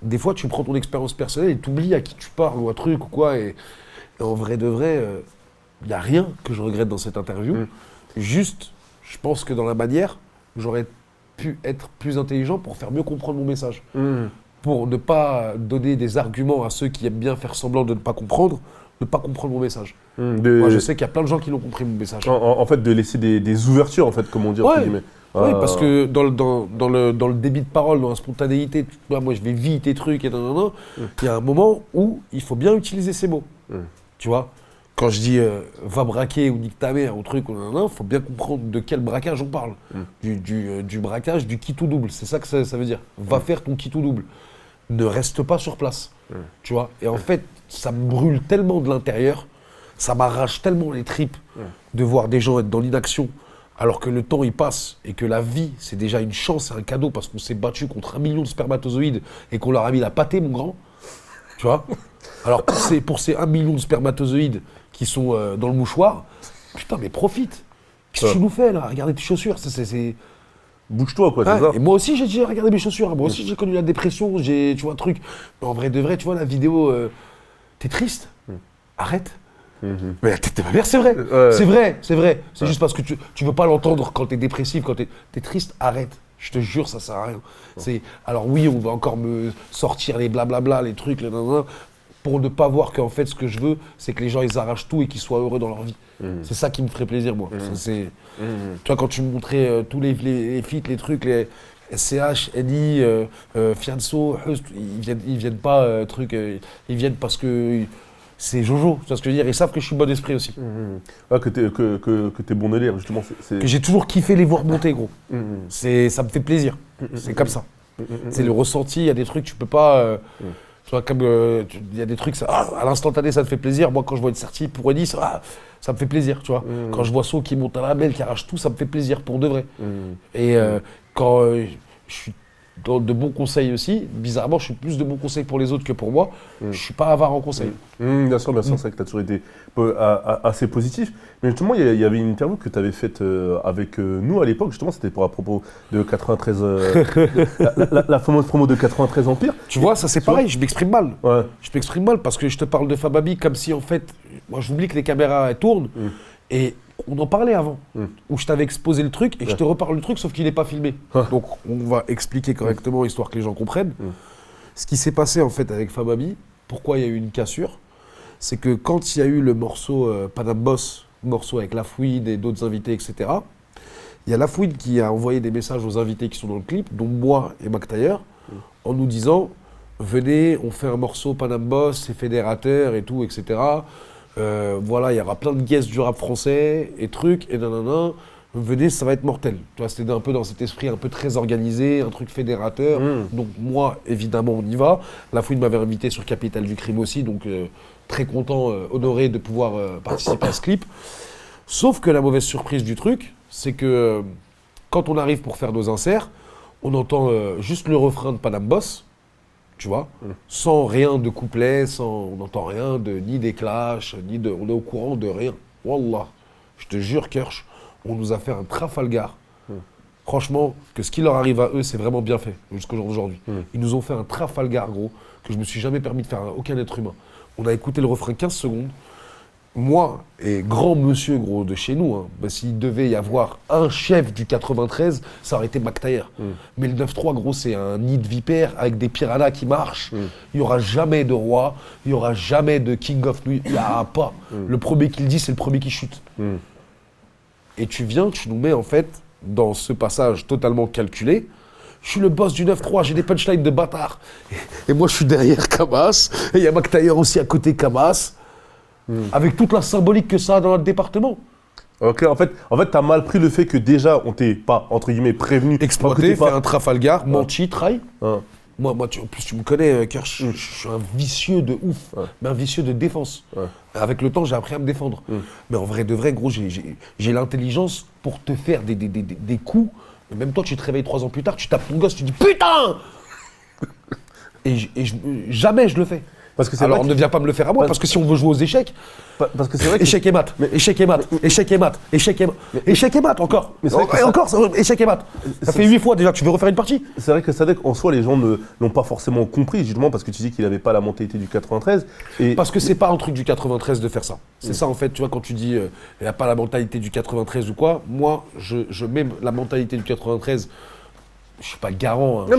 des fois, tu prends ton expérience personnelle et tu oublies à qui tu parles, ou un truc, ou quoi, et en vrai de vrai, il n'y a rien que je regrette dans cette interview. Juste, je pense que dans la manière, j'aurais pu être plus intelligent pour faire mieux comprendre mon message. Pour ne pas donner des arguments à ceux qui aiment bien faire semblant de ne pas comprendre mon message. Moi, je sais qu'il y a plein de gens qui l'ont compris, mon message. En fait, de laisser des ouvertures, en fait, comme on dit, entre guillemets. Oui, parce que dans le débit de parole, dans la spontanéité, moi, je vais vite et trucs, et nanana, il y a un moment où il faut bien utiliser ces mots. Tu vois, quand je dis va braquer ou nique ta mère ou truc, il faut bien comprendre de quel braquage on parle. Du braquage, du qui tout double, c'est ça que ça veut dire. Va faire ton qui tout double. Ne reste pas sur place. Tu vois, et en fait, ça me brûle tellement de l'intérieur, ça m'arrache tellement les tripes de voir des gens être dans l'inaction, alors que le temps il passe et que la vie c'est déjà une chance, c'est un cadeau parce qu'on s'est battu contre 1 million de spermatozoïdes et qu'on leur a mis la pâtée, mon grand. Tu vois. Alors pour ces 1 million de spermatozoïdes qui sont dans le mouchoir, putain mais profite. Qu'est-ce que tu nous fais là? Regardez tes chaussures, c'est... Bouge-toi, quoi, c'est ça. Et moi aussi, j'ai regardé mes chaussures. Moi aussi, j'ai connu la dépression. Tu vois, un truc. Mais en vrai de vrai, tu vois, la vidéo, t'es triste. Arrête. Mais t'es ma mère, c'est vrai. C'est vrai. C'est juste parce que tu veux pas l'entendre quand t'es dépressif, quand t'es triste. Arrête. Je te jure, ça sert à rien. Alors oui, on va encore me sortir les blablabla, les trucs, les nanana, pour ne pas voir qu'en fait, ce que je veux, c'est que les gens, ils arrachent tout et qu'ils soient heureux dans leur vie. C'est ça qui me ferait plaisir, moi. Tu vois, quand tu me montrais tous les feats, les trucs, les SCH, Eddie, Fianso, ils viennent pas, ils viennent parce que c'est Jojo, tu vois ce que je veux dire. Ils savent que je suis bon esprit aussi. Que t'es bon délire, justement. Que j'ai toujours kiffé les voir monter, gros. Ça me fait plaisir. C'est comme ça. C'est le ressenti, il y a des trucs, tu peux pas. Tu vois, comme il y a des trucs, à l'instantané, ça te fait plaisir. Moi, quand je vois une sortie pour Ennis, ça me fait plaisir, tu vois. Quand je vois So qui monte à la belle, qui arrache tout, ça me fait plaisir, pour de vrai. Et quand je suis dans de bons conseils aussi, bizarrement, je suis plus de bons conseils pour les autres que pour moi. Je suis pas avare en conseils. Bien sûr, c'est vrai que tu as toujours été assez positif. Mais justement, il y avait une interview que tu avais faite avec nous à l'époque, justement, c'était à propos de 93, la fameuse promo de 93 Empire. Tu vois, ça c'est pareil, je m'exprime mal. Ouais. Je m'exprime mal parce que je te parle de Fababi comme si en fait, moi j'oublie que les caméras elles tournent et on en parlait avant, où je t'avais exposé le truc et je te reparle le truc sauf qu'il n'est pas filmé. Donc on va expliquer correctement histoire que les gens comprennent. Ce qui s'est passé en fait avec Fababi, pourquoi il y a eu une cassure, c'est que quand il y a eu le morceau Panam Boss, morceau avec Lafouine et d'autres invités, etc., il y a Lafouine qui a envoyé des messages aux invités qui sont dans le clip, dont moi et Mac Taylor, en nous disant « Venez, on fait un morceau Panam Boss, c'est fédérateur et tout, etc. Voilà, il y aura plein de guests du rap français et trucs, et nanana. Venez, ça va être mortel. » Tu vois, c'était un peu dans cet esprit un peu très organisé, un truc fédérateur. Donc moi, évidemment, on y va. Lafouine m'avait invité sur Capital du Crime aussi, donc très content, honoré de pouvoir participer à ce clip. Sauf que la mauvaise surprise du truc, c'est que quand on arrive pour faire nos inserts, on entend juste le refrain de Panam Boss, tu vois, sans rien de couplet, on n'entend rien ni des clashs, on est au courant de rien. Wallah, je te jure, Kersh, on nous a fait un Trafalgar. Franchement, que ce qui leur arrive à eux, c'est vraiment bien fait, jusqu'à aujourd'hui. Ils nous ont fait un Trafalgar, gros, que je me suis jamais permis de faire à aucun être humain. On a écouté le refrain 15 secondes. Moi et grand monsieur, gros, de chez nous, s'il devait y avoir un chef du 93, ça aurait été Mac Taylor. Mais le 9-3, gros, c'est un nid de vipères avec des piranhas qui marchent. Il n'y aura jamais de roi, il n'y aura jamais de King of New York. Il n'y a pas. Le premier qui le dit, c'est le premier qui chute. Et tu nous mets en fait dans ce passage totalement calculé. Je suis le boss du 9-3, j'ai des punchlines de bâtard. Et moi, je suis derrière Kamas. Et il y a Mac Taylor aussi à côté Kamas. Avec toute la symbolique que ça a dans notre département. Ok, en fait, t'as mal pris le fait que déjà, on t'ait pas, entre guillemets, prévenu. Exploité, fait un Trafalgar, menti, trahi. Moi, en plus, tu me connais, Kersh, je suis un vicieux de ouf, mais un vicieux de défense. Avec le temps, j'ai appris à me défendre. Mais en vrai de vrai, gros, j'ai l'intelligence pour te faire des coups. Même toi, tu te réveilles 3 ans plus tard, tu tapes ton gosse, tu dis putain. Jamais je le fais. Parce que alors, ne viens pas me le faire à moi, parce que si on veut jouer aux échecs, parce que c'est vrai que échec et mat, échec et mat, échec et mat, échec et mat, échec et mat encore. Et encore, échec et mat. Ça fait 8 fois déjà, tu veux refaire une partie? C'est vrai que Sadek, en soi, les gens n'ont pas forcément compris, justement, parce que tu dis qu'il n'avait pas la mentalité du 93. Parce que c'est pas un truc du 93 de faire ça. C'est ça, en fait, tu vois, quand tu dis il n'y a pas la mentalité du 93 ou quoi, moi, je mets la mentalité du 93. Je suis pas garant, je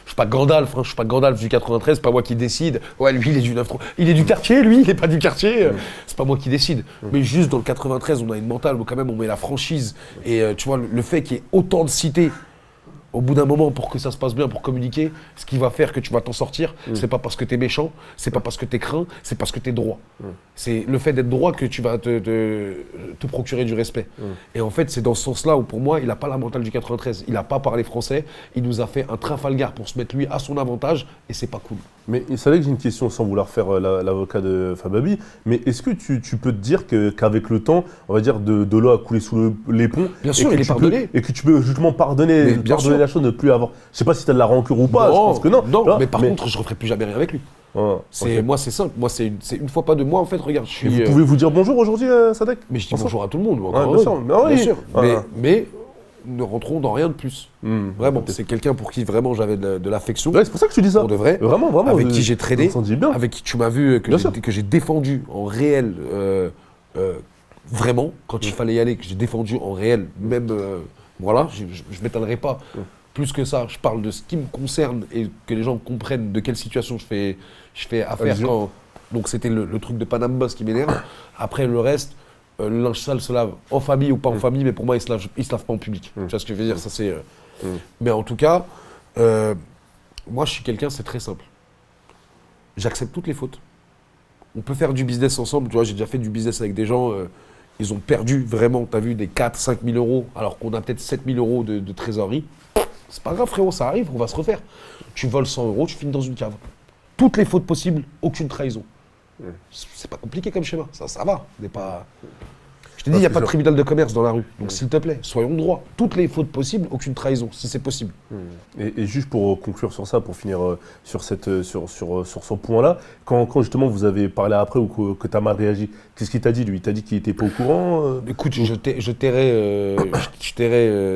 suis pas Gandalf, je suis pas Gandalf du 93, c'est pas moi qui décide. Ouais, lui il est du 9-3. Il est du quartier, lui, il est pas du quartier. C'est pas moi qui décide. Mais juste dans le 93, on a une mentale où quand même on met la franchise. Et tu vois, le fait qu'il y ait autant de cités, au bout d'un moment, pour que ça se passe bien, pour communiquer, ce qui va faire que tu vas t'en sortir, c'est pas parce que t'es méchant, c'est pas parce que t'es craint, c'est parce que t'es droit. C'est le fait d'être droit que tu vas te procurer du respect. Et en fait, c'est dans ce sens-là où pour moi, il a pas la mentale du 93. Il a pas parlé français, il nous a fait un Trafalgar pour se mettre lui à son avantage, et c'est pas cool. Mais c'est vrai que j'ai une question sans vouloir faire l'avocat de Fababi, mais est-ce que tu peux te dire qu'avec le temps, on va dire de l'eau a coulé sous les ponts, bien sûr, il est pardonné. Et que tu peux justement pardonner la chose, ne plus avoir. Je sais pas si tu as de la rancœur ou pas, je pense que non. Non, mais par contre, je referai plus jamais rien avec lui. Moi, c'est simple. Moi, c'est une fois pas de moi, en fait. Regarde, vous pouvez vous dire bonjour aujourd'hui, Sadek? Mais je dis bonjour à tout le monde. Bien sûr. Mais ne rentrons dans rien de plus. Vraiment, c'est quelqu'un pour qui vraiment j'avais de l'affection. Ouais, c'est pour ça que je te dis ça. Pour de vrai. Vraiment. Avec qui j'ai traîné, avec qui tu m'as vu, que j'ai défendu en réel, vraiment, quand il fallait y aller, que j'ai défendu en réel, même, voilà, je m'étalerai pas. Plus que ça, je parle de ce qui me concerne et que les gens comprennent de quelle situation je fais affaire quand. Donc c'était le truc de Panam Boss qui m'énerve. Après le reste, le linge sale se lave en famille ou pas en famille, mais pour moi il se lave pas en public. Tu vois ce que je veux dire? Ça c'est. Mais en tout cas, moi je suis quelqu'un, c'est très simple. J'accepte toutes les fautes. On peut faire du business ensemble. Tu vois, j'ai déjà fait du business avec des gens. Ils ont perdu vraiment, tu as vu, des 4-5 000 euros, alors qu'on a peut-être 7 000 euros de trésorerie. C'est pas grave, frérot, ça arrive, on va se refaire. Tu voles 100 €, tu finis dans une cave. Toutes les fautes possibles, aucune trahison. C'est pas compliqué comme schéma, ça va. On n'est pas... Je t'ai dit, il n'y a pas de tribunal de commerce dans la rue. Donc s'il te plaît, soyons droits. Toutes les fautes possibles, aucune trahison, si c'est possible. Et juste pour conclure sur ça, pour finir sur ce point-là, quand justement vous avez parlé après ou que tu as mal réagi, qu'est-ce qu'il t'a dit lui? Il t'a dit qu'il n'était pas au courant Écoute, je tairai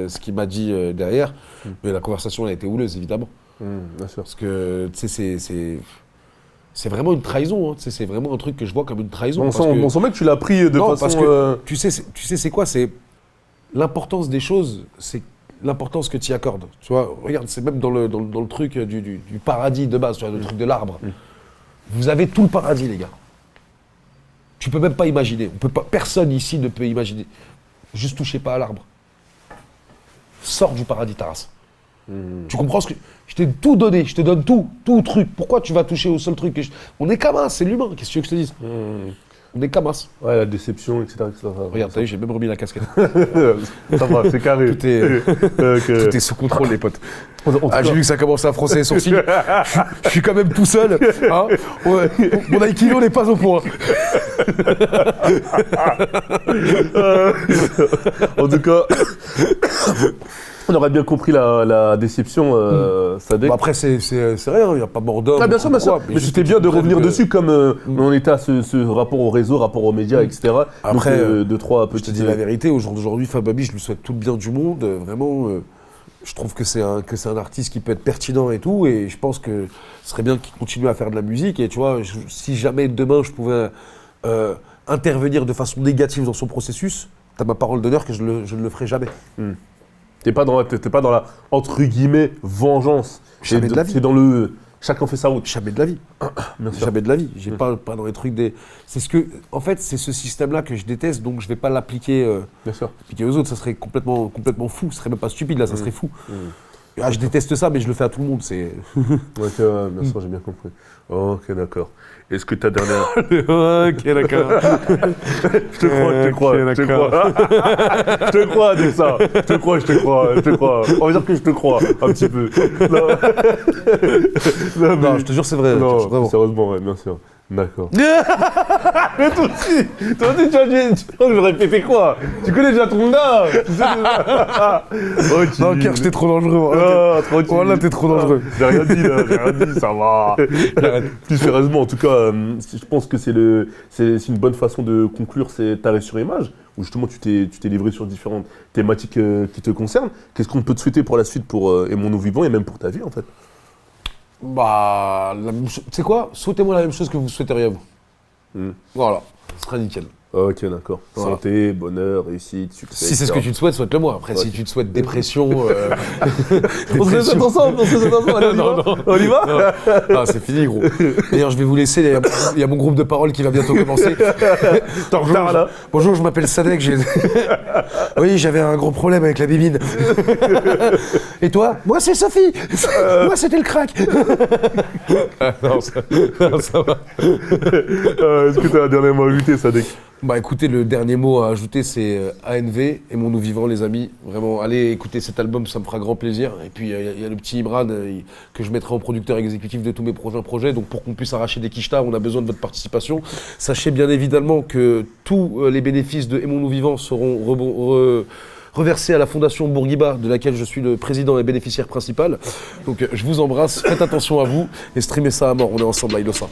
ce qu'il m'a dit derrière, mais la conversation a été houleuse, évidemment. Bien sûr. Parce que, tu sais, c'est vraiment une trahison, hein. Tu sais, c'est vraiment un truc que je vois comme une trahison. On sent bien que tu l'as pris de non, façon... parce que, tu sais c'est quoi? C'est l'importance des choses, c'est l'importance que tu y accordes. Tu vois, regarde, c'est même dans le truc du paradis de base, tu vois, le truc de l'arbre. Vous avez tout le paradis, les gars. Tu peux même pas imaginer. Personne ici ne peut imaginer. Juste touchez pas à l'arbre. Sors du paradis, ta race. Tu comprends ce que... Je t'ai tout donné, je te donne tout truc. Pourquoi tu vas toucher au seul truc On est camas, c'est l'humain, qu'est-ce que tu veux que je te dise On est camas. Ouais, la déception, etc. Regarde, t'as vu, j'ai même remis la casquette. Ça va, c'est carré. Tout est sous contrôle, les potes. J'ai vu que ça commençait à froncer les sourcils. Je suis quand même tout seul. Hein, ouais, mon aikido n'est pas au point. En tout cas... On aurait bien compris la déception, Sadek. Bon, après, c'est rien, il n'y a pas mort d'homme. Ah, bien sûr, bien sûr. Mais c'était bien de revenir dessus, comme on était à ce rapport au réseau, rapport aux médias, etc. Après, donc, deux, trois je te dis la vérité, au jour d'aujourd'hui, Fababi, je lui souhaite tout le bien du monde. Vraiment, je trouve que c'est un artiste qui peut être pertinent et tout. Et je pense que ce serait bien qu'il continue à faire de la musique. Et tu vois, si jamais demain, je pouvais intervenir de façon négative dans son processus, t'as ma parole d'honneur que je ne le ferai jamais. T'es pas dans la, entre guillemets, vengeance. Jamais de la vie. C'est dans le... Chacun fait sa route. Jamais de la vie. Jamais de la vie. J'ai pas dans les trucs des... C'est en fait, c'est ce système-là que je déteste, donc je vais pas l'appliquer aux autres. Ça serait complètement fou. Ce serait même pas stupide, là, ça serait fou. Ah, je déteste ça, mais je le fais à tout le monde. C'est... Ok, bien sûr, j'ai bien compris. Ok, d'accord. Est-ce que ta dernière... Ok, d'accord. Je te crois. Je te crois, avec ça. Je te crois. On va dire que je te crois, un petit peu. Non, je te jure, c'est vrai. Non, sérieusement, ouais, bien sûr. D'accord. Mais toi aussi, tu crois que je répétais quoi? Tu connais déjà ton gars. Non, Kerr, j'étais trop dangereux. Voilà, t'es trop dangereux. J'ai rien dit, ça va. Plus sérieusement, en tout cas, je pense que c'est une bonne façon de conclure cet arrêt sur image, où justement tu t'es livré sur différentes thématiques qui te concernent. Qu'est-ce qu'on peut te souhaiter pour la suite pour Aimons-nous vivants et même pour ta vie, en fait? Bah, tu sais quoi? Souhaitez-moi la même chose que vous souhaiteriez à vous. Voilà, ce sera nickel. Ok, d'accord. Voilà. Santé, bonheur, réussite, succès. Si c'est ce que tu te souhaites, souhaite-le moi. Après, si tu te souhaites dépression. On se souhaite ensemble, allez, on y va. Non, c'est fini, gros. D'ailleurs, je vais vous laisser. Il y a mon groupe de parole qui va bientôt commencer. Bonjour, je m'appelle Sadek. Oui, j'avais un gros problème avec la bébine. Et toi? Moi, c'est Sophie. Moi, c'était le crack. Non, ça va. Est-ce que tu as un dernier mot à ajouter, Sadek? Bah écoutez, le dernier mot à ajouter, c'est ANV, Aimons-nous vivants, les amis. Vraiment, allez écouter cet album, ça me fera grand plaisir. Et puis, il y a le petit Imran que je mettrai en producteur exécutif de tous mes prochains projets. Donc, pour qu'on puisse arracher des quichetas, on a besoin de votre participation. Sachez bien évidemment que tous les bénéfices de Aimons-nous vivants seront reversés à la Fondation Bourguiba, de laquelle je suis le président et bénéficiaire principal. Donc, je vous embrasse, faites attention à vous et streamez ça à mort. On est ensemble, là, Ilosa.